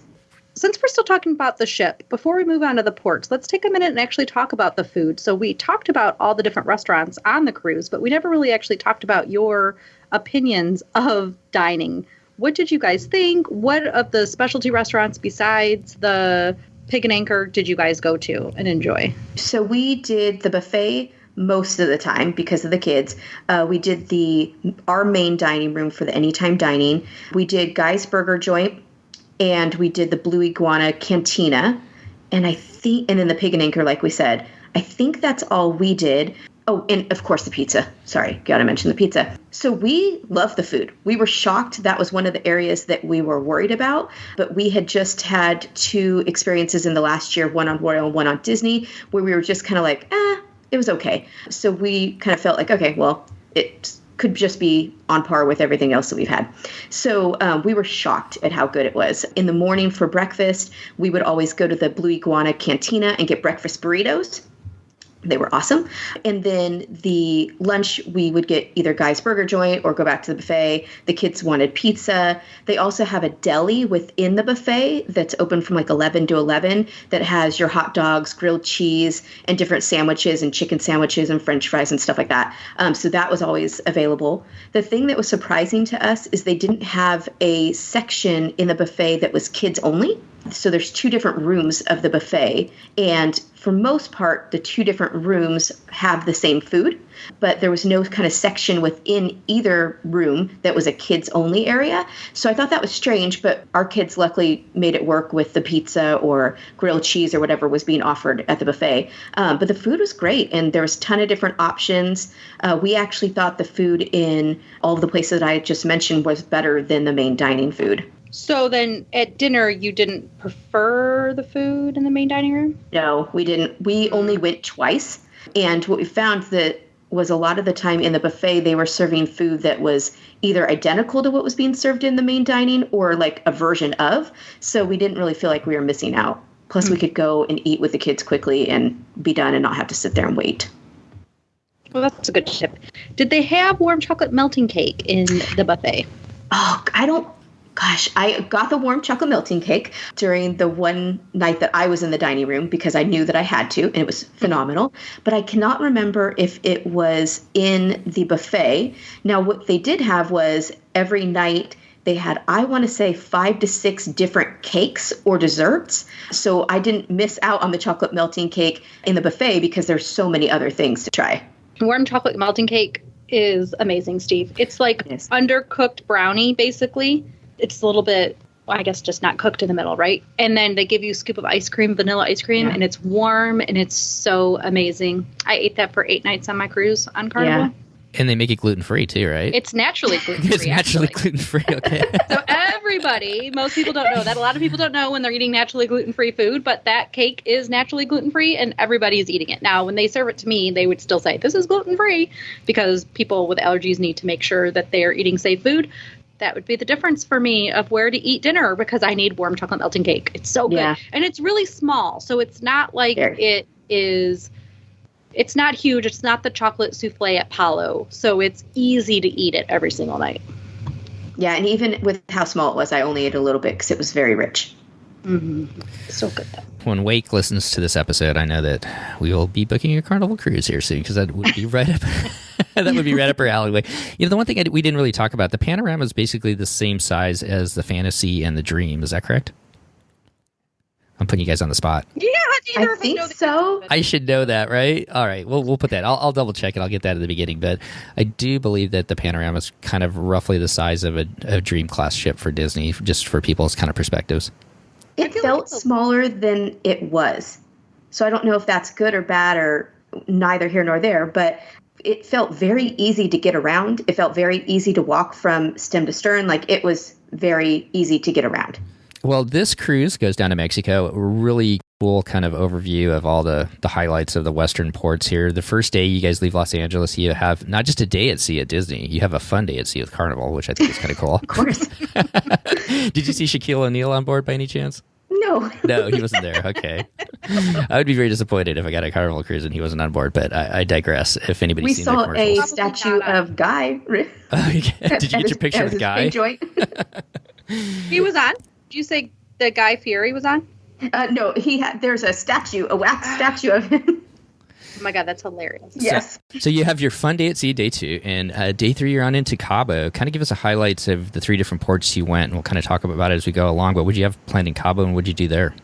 Since we're still talking about the ship, before we move on to the ports, let's take a minute and actually talk about the food. So we talked about all the different restaurants on the cruise, but we never really actually talked about your opinions of dining. What did you guys think? What of the specialty restaurants besides the Pig and Anchor did you guys go to and enjoy? So we did the buffet most of the time because of the kids. We did our main dining room for the anytime dining. We did Guy's Burger Joint, and we did the Blue Iguana Cantina, and then the Pig and Anchor, like we said. I think that's all we did. Oh, and of course the pizza. Sorry, gotta mention the pizza. So we love the food. We were shocked. That was one of the areas that we were worried about, but we had just had 2 experiences in the last year, one on Royal and one on Disney, where we were just kind of like, it was okay. So we kind of felt like, okay, well, it could just be on par with everything else that we've had. So we were shocked at how good it was. In the morning for breakfast, we would always go to the Blue Iguana Cantina and get breakfast burritos. They were awesome. And then the lunch, we would get either Guy's Burger Joint or go back to the buffet. The kids wanted pizza. They also have a deli within the buffet that's open from like 11 to 11 that has your hot dogs, grilled cheese, and different sandwiches and chicken sandwiches and French fries and stuff like that. So that was always available. The thing that was surprising to us is they didn't have a section in the buffet that was kids only. So there's 2 different rooms of the buffet, and for most part, the 2 different rooms have the same food, but there was no kind of section within either room that was a kids-only area. So I thought that was strange, but our kids luckily made it work with the pizza or grilled cheese or whatever was being offered at the buffet. But the food was great, and there was a ton of different options. We actually thought the food in all of the places that I just mentioned was better than the main dining food. So then at dinner, you didn't prefer the food in the main dining room? No, we didn't. We only went twice. And what we found that was a lot of the time in the buffet, they were serving food that was either identical to what was being served in the main dining or like a version of. So we didn't really feel like we were missing out. Plus, we could go and eat with the kids quickly and be done and not have to sit there and wait. Well, that's a good tip. Did they have warm chocolate melting cake in the buffet? Oh, I got the warm chocolate melting cake during the one night that I was in the dining room because I knew that I had to, and it was phenomenal. But I cannot remember if it was in the buffet. Now, what they did have was every night they had, I want to say, 5 to 6 different cakes or desserts. So I didn't miss out on the chocolate melting cake in the buffet because there's so many other things to try. Warm chocolate melting cake is amazing, Steve. It's like undercooked brownie, basically. It's a little bit, well, I guess, just not cooked in the middle, right? And then they give you a scoop of ice cream, vanilla ice cream, and it's warm, and it's so amazing. I ate that for 8 nights on my cruise on Carnival. Yeah. And they make it gluten-free, too, right? It's naturally gluten-free. It's naturally gluten-free, okay. So everybody, most people don't know that. A lot of people don't know when they're eating naturally gluten-free food, but that cake is naturally gluten-free, and everybody is eating it. Now, when they serve it to me, they would still say, this is gluten-free, because people with allergies need to make sure that they are eating safe food. That would be the difference for me of where to eat dinner because I need warm chocolate melting cake. It's so good. Yeah. And it's really small. So it's not like it is, it's not huge. It's not the chocolate souffle at Palo. So it's easy to eat it every single night. Yeah. And even with how small it was, I only ate a little bit because it was very rich. Mm-hmm. So good though. When Wake listens to this episode, I know that we will be booking a Carnival cruise here soon because that would be right up that would be right up our alleyway. You know, the one thing we didn't really talk about, the Panorama is basically the same size as the Fantasy and the Dream. Is that correct? I'm putting you guys on the spot. Yeah, I think so. I should know that, right? All right, we'll put that. I'll double check and I'll get that at the beginning. But I do believe that the Panorama is kind of roughly the size of a Dream class ship for Disney, just for people's kind of perspectives. It felt smaller than it was. So I don't know if that's good or bad or neither here nor there, but it felt very easy to get around. It felt very easy to walk from stem to stern. Like it was very easy to get around. Well, this cruise goes down to Mexico. Really cool kind of overview of all the highlights of the Western ports here. The first day you guys leave Los Angeles, you have not just a day at sea at Disney, you have a fun day at sea with Carnival, which I think is kind of cool. Of course. Did you see Shaquille O'Neal on board by any chance? No. No, he wasn't there. Okay. I would be very disappointed if I got a Carnival cruise and he wasn't on board, but I digress. If anybody's seen the commercials. We saw a statue of Guy. Did you get your picture of Guy? He was on? Did you say the Guy Fieri was on? No, there's a statue, a wax statue of him. Oh my God, that's hilarious. Yes. So you have your fun day at sea, day 2, and day 3 you're on into Cabo. Kind of give us a highlights of the 3 different ports you went, and we'll kind of talk about it as we go along. What would you have planned in Cabo, and what did you do there?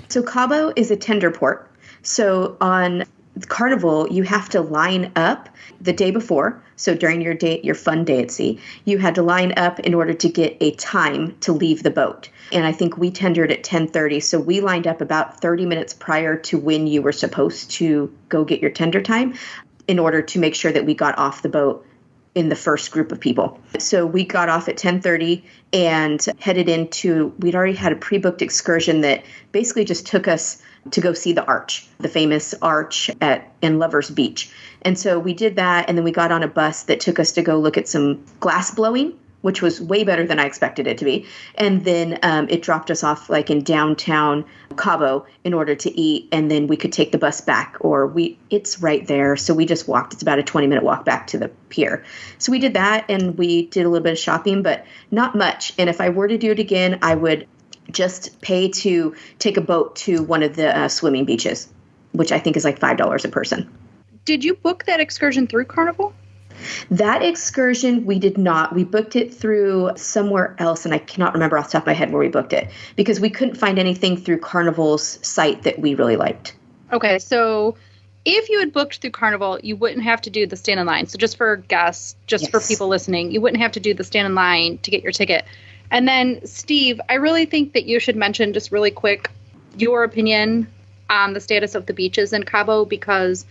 So Cabo is a tender port. So on Carnival, you have to line up the day before. So during your fun day at sea, you had to line up in order to get a time to leave the boat. And I think we tendered at 10:30. So we lined up about 30 minutes prior to when you were supposed to go get your tender time in order to make sure that we got off the boat in the first group of people. So we got off at 10:30 and headed into, we'd already had a pre-booked excursion that basically just took us to go see the arch, the famous arch in Lovers Beach. And so we did that, and then we got on a bus that took us to go look at some glass blowing which was way better than I expected it to be. And then it dropped us off like in downtown Cabo in order to eat. And then we could take the bus back, or it's right there. So we just walked. It's about a 20-minute walk back to the pier. So we did that, and we did a little bit of shopping, but not much. And if I were to do it again, I would just pay to take a boat to one of the swimming beaches, which I think is like $5 a person. Did you book that excursion through Carnival? That excursion, we did not. We booked it through somewhere else, and I cannot remember off the top of my head where we booked it, because we couldn't find anything through Carnival's site that we really liked. Okay, so if you had booked through Carnival, you wouldn't have to do the stand in line. So just for guests, just for people listening, you wouldn't have to do the stand in line to get your ticket. And then, Steve, I really think that you should mention just really quick your opinion on the status of the beaches in Cabo, because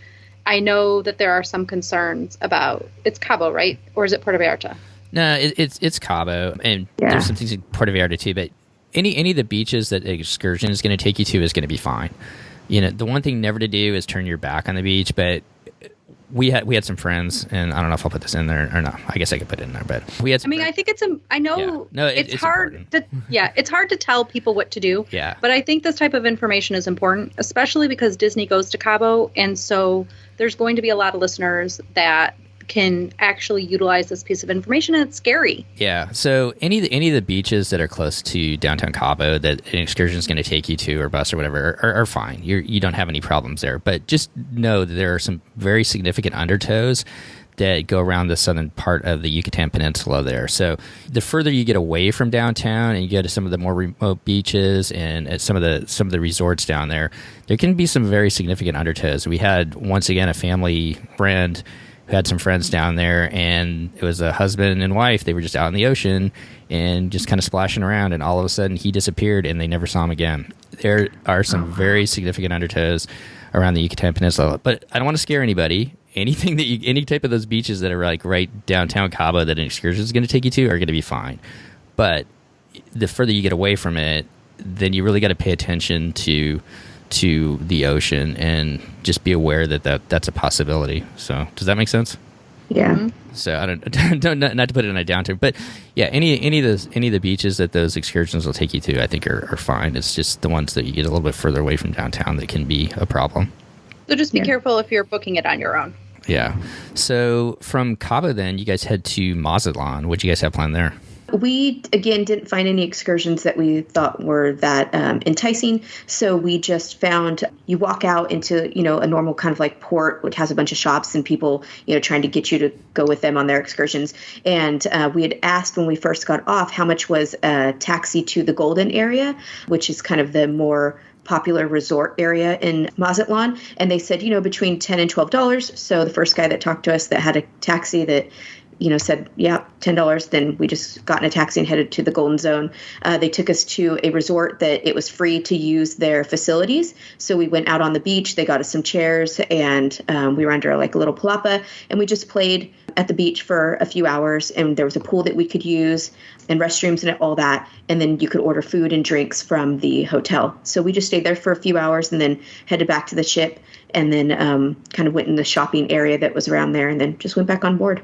I know that there are some concerns about, it's Cabo, right? Or is it Puerto Vallarta? No, it's Cabo, and there's some things in Puerto Vallarta too, but any of the beaches that the excursion is going to take you to is going to be fine. You know, the one thing never to do is turn your back on the beach, but we had some friends, and I don't know if I'll put this in there or not. I guess I could put it in there, but we had some I think it's I know yeah. No, it's hard it's hard to tell people what to do. Yeah. But I think this type of information is important, especially because Disney goes to Cabo, and so there's going to be a lot of listeners that can actually utilize this piece of information, and it's scary. Yeah. So any of the beaches that are close to downtown Cabo that an excursion is going to take you to, or bus or whatever, are fine. You don't have any problems there. But just know that there are some very significant undertows that go around the southern part of the Yucatan Peninsula there. So the further you get away from downtown and you go to some of the more remote beaches and at some of the resorts down there can be some very significant undertows. We had, once again, a family friend who had some friends down there, and it was a husband and wife. They were just out in the ocean and just kind of splashing around, and all of a sudden he disappeared and they never saw him again. There are some very significant undertows around the Yucatan Peninsula, but I don't want to scare anybody. Anything any type of those beaches that are like right downtown Cabo that an excursion is going to take you to are going to be fine. But the further you get away from it, then you really got to pay attention to the ocean and just be aware that that's a possibility. So does that make sense? Yeah. Mm-hmm. So I don't not to put it in a downturn, but yeah, any of the beaches that those excursions will take you to, I think are fine. It's just the ones that you get a little bit further away from downtown that can be a problem. So just be careful if you're booking it on your own. Yeah. So from Cabo, then you guys head to Mazatlan. What do you guys have planned there? We, again, didn't find any excursions that we thought were that enticing. So we just found you walk out into, a normal kind of like port, which has a bunch of shops and people, trying to get you to go with them on their excursions. And we had asked when we first got off how much was a taxi to the Golden area, which is kind of the more popular resort area in Mazatlan. And they said, between $10 and $12. So the first guy that talked to us that had a taxi that said, yeah, $10. Then we just got in a taxi and headed to the Golden Zone. They took us to a resort that it was free to use their facilities. So we went out on the beach. They got us some chairs, and we were under like a little palapa, and we just played at the beach for a few hours. And there was a pool that we could use and restrooms and all that. And then you could order food and drinks from the hotel. So we just stayed there for a few hours and then headed back to the ship, and then kind of went in the shopping area that was around there, and then just went back on board.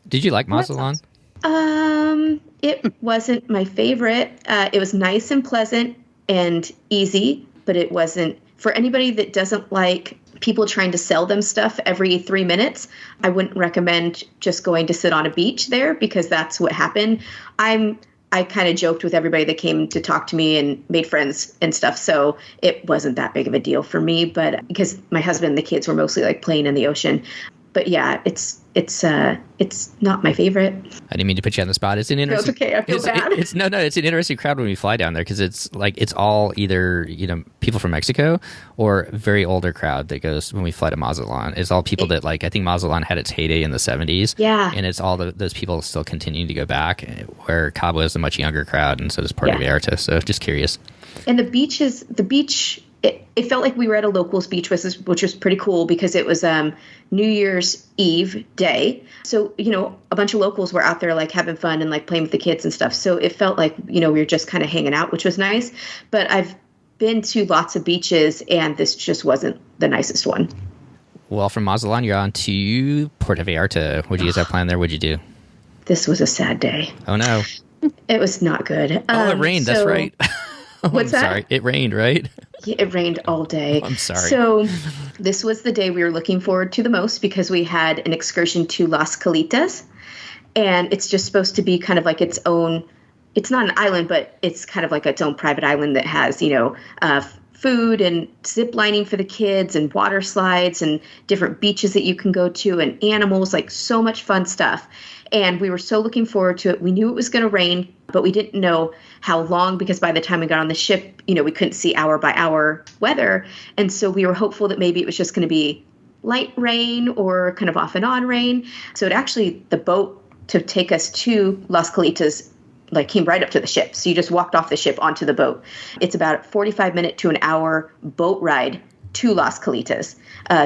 Did you like Mazatlan? It wasn't my favorite. It was nice and pleasant and easy, but it wasn't for anybody that doesn't like people trying to sell them stuff every 3 minutes. I wouldn't recommend just going to sit on a beach there, because that's what happened. I kind of joked with everybody that came to talk to me and made friends and stuff. So it wasn't that big of a deal for me, but because my husband and the kids were mostly like playing in the ocean. But yeah, it's not my favorite. I didn't mean to put you on the spot. It's an interesting. No, it's okay. I feel bad. It's an interesting crowd when we fly down there, because it's all either people from Mexico or a very older crowd that goes when we fly to Mazatlan. It's all people that I think Mazatlan had its heyday in the 70s. Yeah, and it's all those people still continuing to go back. Where Cabo is a much younger crowd, and so does Puerto Vallarta. So just curious. And the beach. It felt like we were at a locals beach, which was pretty cool, because it was New Year's Eve day. So, a bunch of locals were out there like having fun and like playing with the kids and stuff. So it felt like, we were just kind of hanging out, which was nice. But I've been to lots of beaches, and this just wasn't the nicest one. Well, from Mazatlan, you're on to Puerto Vallarta. What did you guys have planned there? What'd you do? this was a sad day. Oh, no. It was not good. It rained. That's right. What's that? Sorry. It rained, right? Yeah, it rained all day. I'm sorry. So this was the day we were looking forward to the most because we had an excursion to Las Calitas. And it's just supposed to be kind of like its own, it's not an island, but it's kind of like its own private island that has, food and zip lining for the kids and water slides and different beaches that you can go to and animals, like so much fun stuff. And we were so looking forward to it. We knew it was going to rain, but we didn't know how long because by the time we got on the ship, we couldn't see hour by hour weather. And so we were hopeful that maybe it was just going to be light rain or kind of off and on rain. So the boat to take us to Las Calitas came right up to the ship. So you just walked off the ship onto the boat. It's about a 45-minute to an hour boat ride to Las Calitas.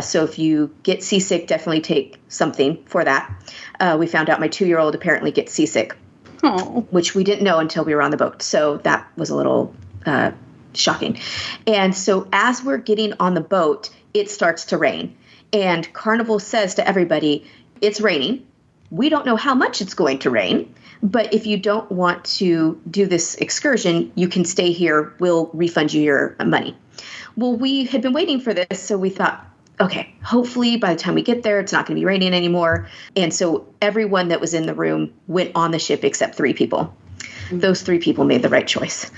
So if you get seasick, definitely take something for that. We found out my 2-year-old apparently gets seasick, which we didn't know until we were on the boat. So that was a little shocking. And so as we're getting on the boat, it starts to rain. And Carnival says to everybody, it's raining. We don't know how much it's going to rain. But if you don't want to do this excursion, you can stay here. We'll refund you your money. Well, we had been waiting for this, so we thought, okay, hopefully by the time we get there, it's not going to be raining anymore. And so everyone that was in the room went on the ship except 3 people. Those 3 people made the right choice.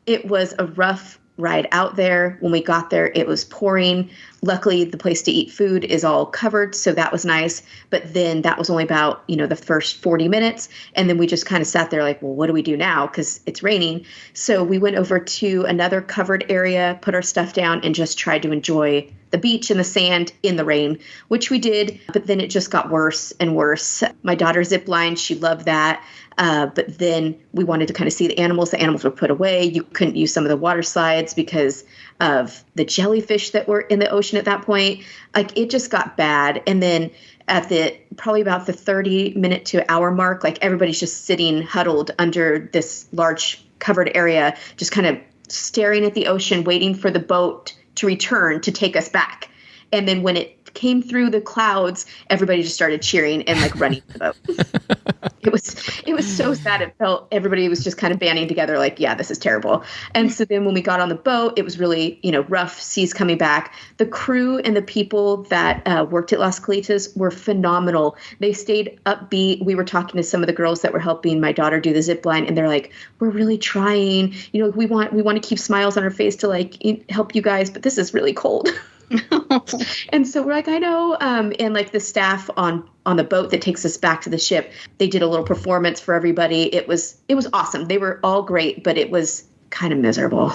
It was a rough ride out there. When we got there, it was pouring. Luckily, the place to eat food is all covered, so that was nice. But then that was only about, the first 40 minutes. And then we just kind of sat there like, well, what do we do now? Because it's raining. So we went over to another covered area, put our stuff down, and just tried to enjoy the beach and the sand in the rain, which we did. But then it just got worse and worse. My daughter ziplined. She loved that. But then we wanted to kind of see the animals. The animals were put away. You couldn't use some of the water slides because of the jellyfish that were in the ocean at that point. It just got bad. And then at probably about the 30-minute to hour mark, everybody's just sitting huddled under this large covered area, just kind of staring at the ocean, waiting for the boat to return to take us back. And then when it came through the clouds, everybody just started cheering and running to the boat. It was so sad. It felt everybody was just kind of banding together yeah, this is terrible. And so then when we got on the boat, it was really, rough seas coming back. The crew and the people that worked at Las Calitas were phenomenal. They stayed upbeat. We were talking to some of the girls that were helping my daughter do the zip line, and they're like, we're really trying. We want to keep smiles on our face to help you guys, but this is really cold. And so we're like, I know. And the staff on the boat that takes us back to the ship, they did a little performance for everybody. It was awesome. They were all great, but it was kind of miserable.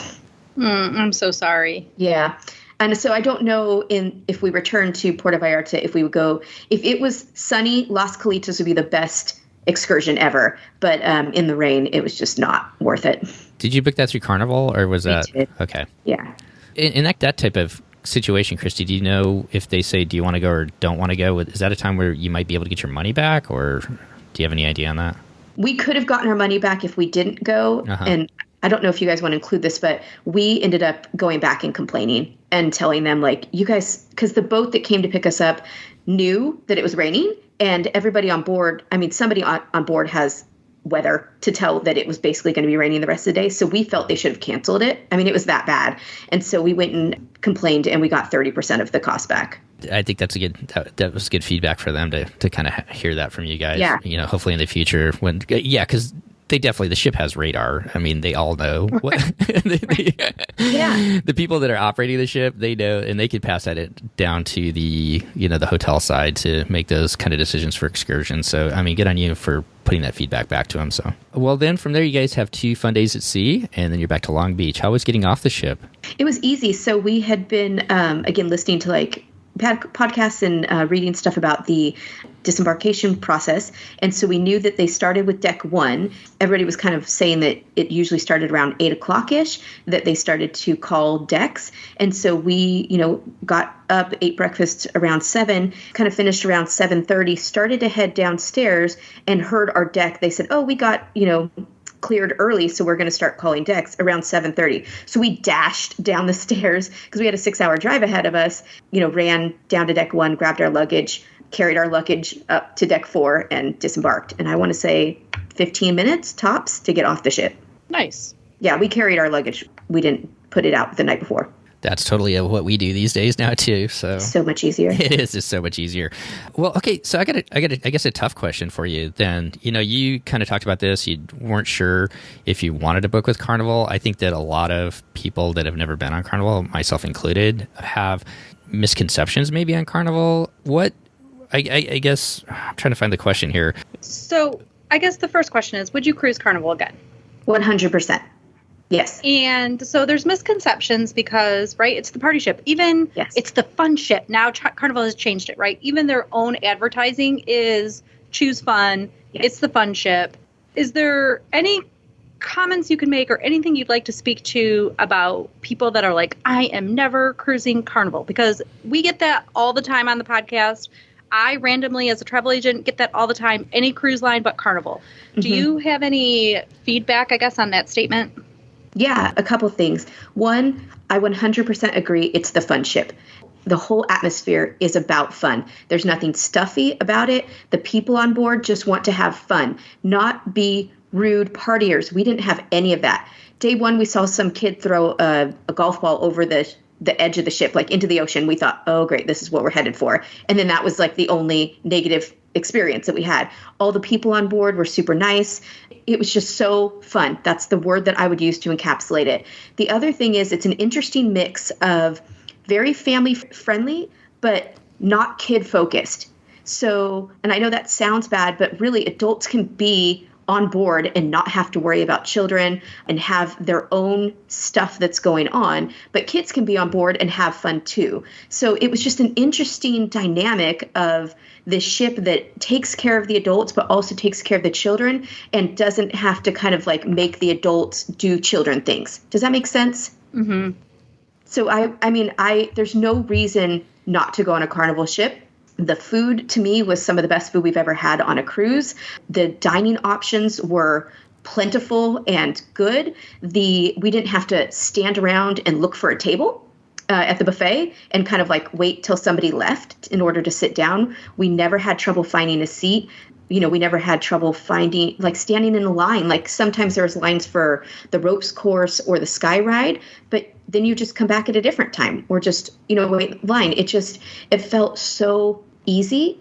I'm so sorry. Yeah. And so I don't know if we return to Puerto Vallarta, if we would go, if it was sunny, Las Calitas would be the best excursion ever. But in the rain, it was just not worth it. Did you book that through Carnival or was that? We did. Okay. Yeah. In that type of situation, Christy, do you know if they say, do you want to go or don't want to go? Is that a time where you might be able to get your money back, or do you have any idea on that? We could have gotten our money back if we didn't go. And I don't know if you guys want to include this, but we ended up going back and complaining and telling them you guys, because the boat that came to pick us up knew that it was raining, and everybody on board, somebody on board has weather to tell that it was basically going to be raining the rest of the day. So we felt they should have canceled it. It was that bad. And so we went and complained, and we got 30% of the cost back. I think that was good feedback for them to kind of hear that from you guys. Yeah. Hopefully in the future because the ship has radar. They all know what the people that are operating the ship, they know, and they could pass that down to the hotel side to make those kind of decisions for excursions. So, good on you for putting that feedback back to them. So, well, then from there, you guys have 2 fun days at sea, and then you're back to Long Beach. How was getting off the ship? It was easy. So we had been, again, listening to podcasts and reading stuff about the disembarkation process. And so we knew that they started with deck 1. Everybody was kind of saying that it usually started around 8 o'clock-ish, that they started to call decks. And so we, got up, ate breakfast around 7, kind of finished around 7:30, started to head downstairs and heard our deck. They said, oh, we got, cleared early, so we're going to start calling decks around 7:30. So we dashed down the stairs because we had a 6-hour drive ahead of us, ran down to deck 1, grabbed our luggage, carried our luggage up to deck 4 and disembarked. And I want to say 15 minutes tops to get off the ship. Nice. Yeah, we carried our luggage. We didn't put it out the night before. That's totally what we do these days now too. So much easier. It is just so much easier. Well, okay, so I got I guess a tough question for you. Then you kind of talked about this. You weren't sure if you wanted to book with Carnival. I think that a lot of people that have never been on Carnival, myself included, have misconceptions maybe on Carnival. What? I guess I'm trying to find the question here. So I guess the first question is: would you cruise Carnival again? 100%. Yes. And so there's misconceptions because, right, it's the party ship. Even it's the fun ship. Now Carnival has changed it, right? Even their own advertising is choose fun. Yes. It's the fun ship. Is there any comments you can make or anything you'd like to speak to about people that are like, I am never cruising Carnival? Because we get that all the time on the podcast. I randomly, as a travel agent, get that all the time. Any cruise line but Carnival. Mm-hmm. Do you have any feedback, I guess, on that statement? Yeah, a couple things. One, I 100% agree. It's the fun ship. The whole atmosphere is about fun. There's nothing stuffy about it. The people on board just want to have fun, not be rude partiers. We didn't have any of that. Day one, we saw some kid throw a golf ball over the edge of the ship, like into the ocean. We thought, oh, great, this is what we're headed for. And then that was like the only negative experience that we had. All the people on board were super nice. It was just so fun. That's the word that I would use to encapsulate it. The other thing is it's an interesting mix of very family friendly, but not kid focused. So, and I know that sounds bad, but really adults can be on board and not have to worry about children and have their own stuff that's going on, but kids can be on board and have fun too. So it was just an interesting dynamic of this ship that takes care of the adults, but also takes care of the children and doesn't have to kind of like make the adults do children things. Does that make sense? Mm-hmm. So I mean, there's no reason not to go on a Carnival ship. The food, to me, was some of the best food we've ever had on a cruise. The dining options were plentiful and good. We didn't have to stand around and look for a table at the buffet and kind of like wait till somebody left in order to sit down. We never had trouble finding a seat. We never had trouble standing in a line. Like sometimes there was lines for the ropes course or the sky ride, but then you just come back at a different time or just, wait line. It felt so easy.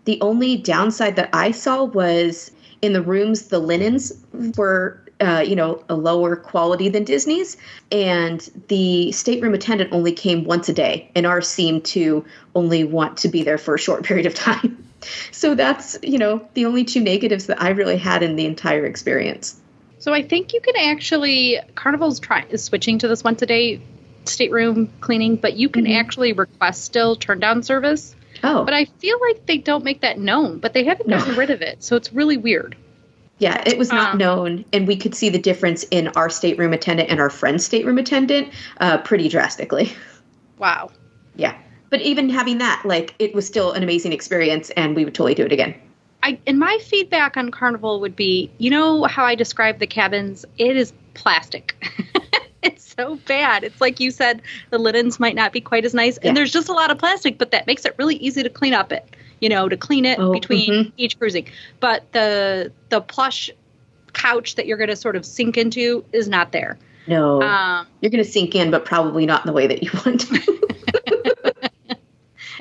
The only downside that I saw was in the rooms, the linens were, a lower quality than Disney's. And the stateroom attendant only came once a day, and ours seemed to only want to be there for a short period of time. So that's, the only two negatives that I really had in the entire experience. So I think you can actually, Carnival's is switching to this once a day stateroom cleaning, but you can actually request still turn down service. Oh. But I feel like they don't make that known, but they haven't gotten rid of it. So it's really weird. Yeah, it was not known, and we could see the difference in our stateroom attendant and our friend's stateroom attendant pretty drastically. Wow. Yeah. But even having that, it was still an amazing experience, and we would totally do it again. And my feedback on Carnival would be, how I describe the cabins? It is plastic. It's so bad. It's like you said, the linens might not be quite as nice. And there's just a lot of plastic, but that makes it really easy to clean up to clean it between each cruising. But the plush couch that you're going to sort of sink into is not there. No. You're going to sink in, but probably not in the way that you want to.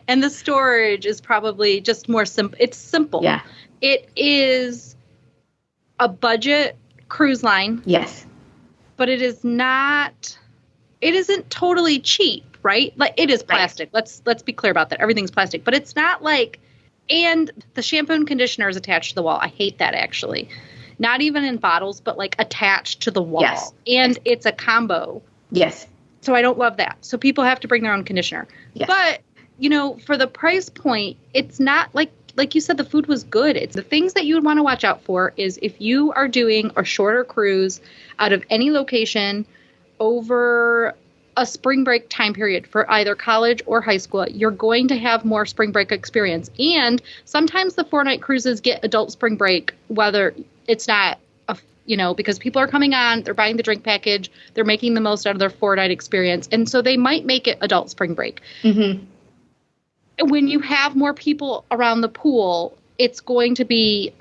And the storage is probably just more simple. It's simple. Yeah. It is a budget cruise line. Yes. But it isn't totally cheap, right? Like it is plastic. Right. Let's be clear about that. Everything's plastic, but it's not and the shampoo and conditioner is attached to the wall. I hate that actually. Not even in bottles, but attached to the wall. Yes. And it's a combo. Yes. So I don't love that. So people have to bring their own conditioner. Yes. But, for the price point, it's not like you said, the food was good. It's the things that you would want to watch out for is if you are doing a shorter cruise out of any location over a spring break time period for either college or high school, you're going to have more spring break experience. And sometimes the 4-night cruises get adult spring break, whether it's not, because people are coming on, they're buying the drink package, they're making the most out of their 4-night experience. And so they might make it adult spring break. Mm-hmm. when you have more people around the pool, it's going to be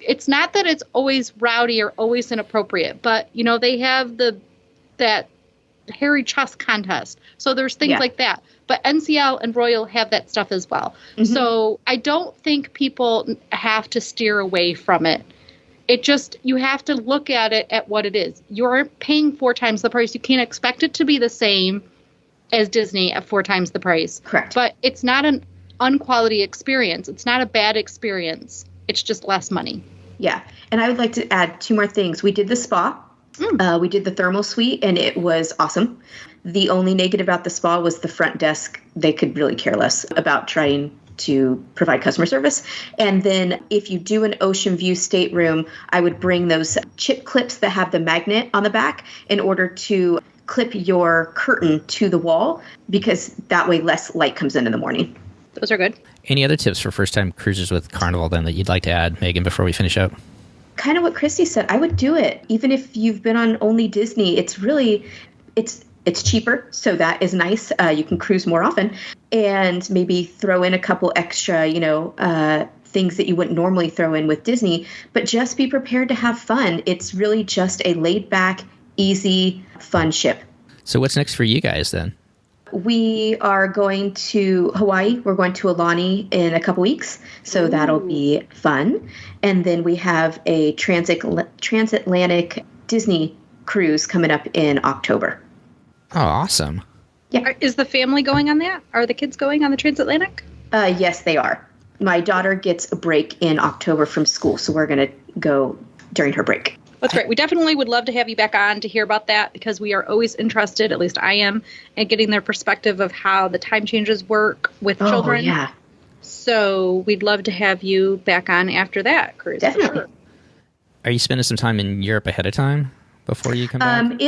it's not that it's always rowdy or always inappropriate, but they have that hairy chest contest. So there's things like that. But NCL and Royal have that stuff as well. Mm-hmm. So I don't think people have to steer away from it. It just, you have to look at it at what it is. You're paying 4 times the price. You can't expect it to be the same as Disney at 4 times the price. Correct. But it's not an unquality experience. It's not a bad experience. It's just less money. Yeah. And I would like to add 2 more things. We did the spa. We did the thermal suite, and it was awesome. The only negative about the spa was the front desk. They could really care less about trying to provide customer service. And then if you do an ocean view stateroom, I would bring those chip clips that have the magnet on the back in order to clip your curtain to the wall, because that way less light comes in the morning. Those are good. Any other tips for first-time cruisers with Carnival then that you'd like to add, Megan, before we finish up? Kind of what Christy said. I would do it. Even if you've been on only Disney, it's cheaper, so that is nice. You can cruise more often, and maybe throw in a couple extra, things that you wouldn't normally throw in with Disney. But just be prepared to have fun. It's really just a laid-back, easy, fun ship. So what's next for you guys then? We are going to Hawaii. We're going to Aulani in a couple weeks, so that'll be fun. And then we have a transatlantic Disney cruise coming up in October. Oh, awesome. Yeah. Is the family going on that? Are the kids going on the transatlantic? Yes, they are. My daughter gets a break in October from school, so we're going to go during her break. That's great. We definitely would love to have you back on to hear about that, because we are always interested, at least I am, in getting their perspective of how the time changes work with children. Yeah. So we'd love to have you back on after that cruise. Definitely. Sure. Are you spending some time in Europe ahead of time before you come back?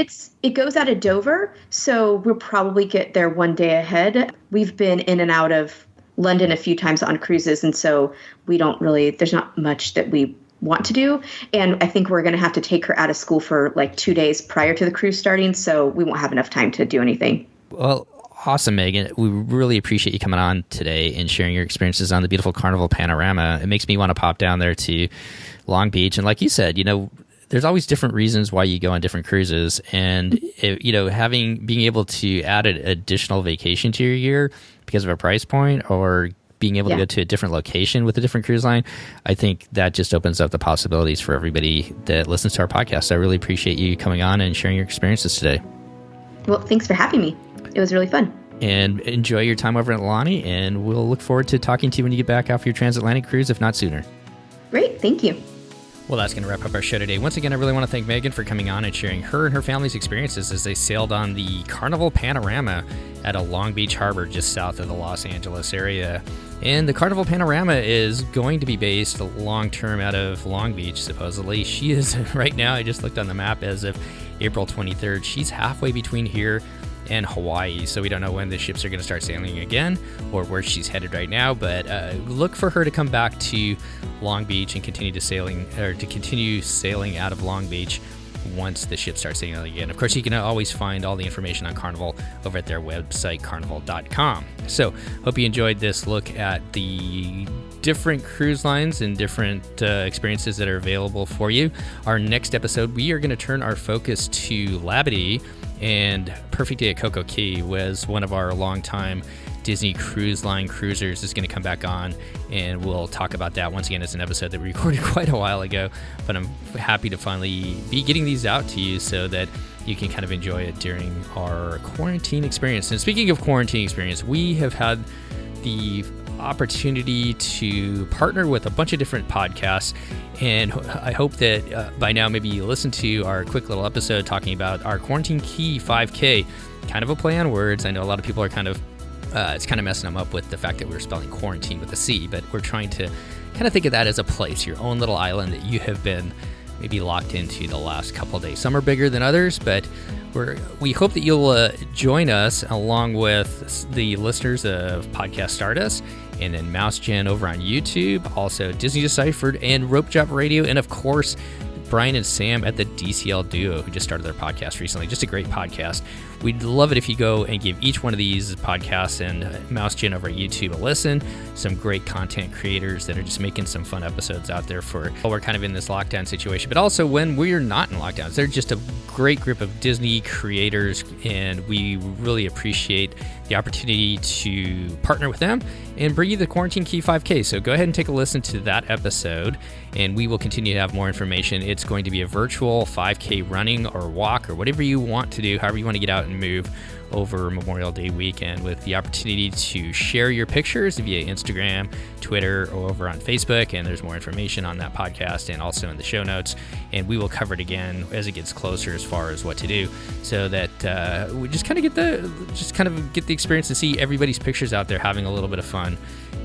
It goes out of Dover, so we'll probably get there one day ahead. We've been in and out of London a few times on cruises, and so there's not much that we want to do. And I think we're going to have to take her out of school for like 2 days prior to the cruise starting, so we won't have enough time to do anything. Well, awesome, Megan. We really appreciate you coming on today and sharing your experiences on the beautiful Carnival Panorama. It makes me want to pop down there to Long Beach. And like you said, there's always different reasons why you go on different cruises, and being able to add an additional vacation to your year because of a price point, or being able to go to a different location with a different cruise line, I think that just opens up the possibilities for everybody that listens to our podcast. So I really appreciate you coming on and sharing your experiences today. Well, thanks for having me. It was really fun. And enjoy your time over at Aulani, and we'll look forward to talking to you when you get back off your transatlantic cruise, if not sooner. Great. Thank you. Well, that's going to wrap up our show today. Once again, I really want to thank Megan for coming on and sharing her and her family's experiences as they sailed on the Carnival Panorama at a Long Beach harbor just south of the Los Angeles area. And the Carnival Panorama is going to be based long-term out of Long Beach, supposedly. She is, right now, I just looked on the map as of April 23rd. She's halfway between here and Hawaii, so we don't know when the ships are going to start sailing again or where she's headed right now, but look for her to come back to Long Beach and continue sailing out of Long Beach once the ship starts sailing again. Of course, you can always find all the information on Carnival over at their website, carnival.com. So, hope you enjoyed this look at the different cruise lines and different experiences that are available for you. Our next episode, we are going to turn our focus to Labadee, and Perfect Day at Coco Cay was one of our longtime Disney Cruise Line cruisers is going to come back on, and we'll talk about that. Once again, it's an episode that we recorded quite a while ago, but I'm happy to finally be getting these out to you so that you can kind of enjoy it during our quarantine experience. And speaking of quarantine experience, we have had the opportunity to partner with a bunch of different podcasts, and I hope that by now maybe you listened to our quick little episode talking about our Quarantine Key 5K, kind of a play on words. I know a lot of people are it's kind of messing them up with the fact that we're spelling quarantine with a C, but we're trying to kind of think of that as a place, your own little island that you have been maybe locked into the last couple of days. Some are bigger than others, but we hope that you'll join us along with the listeners of Podcast Stardust, and then Mouse Gen over on YouTube, also Disney Deciphered and Rope Drop Radio, and of course Brian and Sam at the DCL Duo, who just started their podcast recently. Just a great podcast. We'd love it if you go and give each one of these podcasts and MouseGen over at YouTube a listen. Some great content creators that are just making some fun episodes out there for while we're kind of in this lockdown situation, but also when we're not in lockdowns. They're just a great group of Disney creators, and we really appreciate the opportunity to partner with them and bring you the Quarantine Key 5K. So go ahead and take a listen to that episode, and we will continue to have more information. It's going to be a virtual 5K running or walk or whatever you want to do, however you want to get out and move over Memorial Day weekend, with the opportunity to share your pictures via Instagram, Twitter, or over on Facebook. And there's more information on that podcast and also in the show notes. And we will cover it again as it gets closer as far as what to do, so that we just kind of get the experience to see everybody's pictures out there having a little bit of fun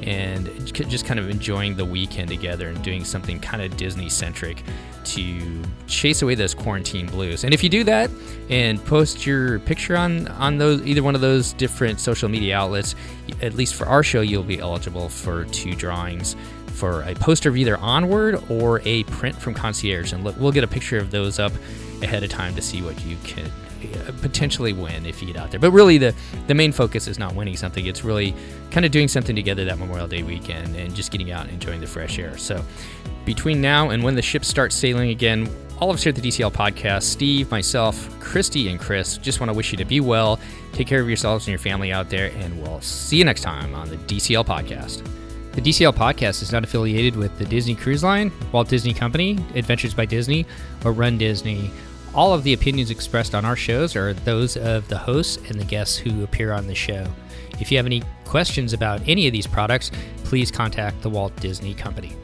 and just kind of enjoying the weekend together and doing something kind of Disney centric to chase away those quarantine blues. And if you do that and post your picture on those, either one of those different social media outlets, at least for our show, you'll be eligible for 2 drawings for a poster of either Onward or a print from Concierge. And we'll get a picture of those up ahead of time to see what you can potentially win if you get out there. But really the main focus is not winning something. It's really kind of doing something together that Memorial Day weekend and just getting out and enjoying the fresh air. So between now and when the ships start sailing again, all of us here at the DCL podcast, Steve, myself, Christy, and Chris, just want to wish you to be well, take care of yourselves and your family out there, and we'll see you next time on the DCL podcast. The DCL podcast is not affiliated with the Disney Cruise Line, Walt Disney Company, Adventures by Disney, or Run Disney. All of the opinions expressed on our shows are those of the hosts and the guests who appear on the show. If you have any questions about any of these products, please contact the Walt Disney Company.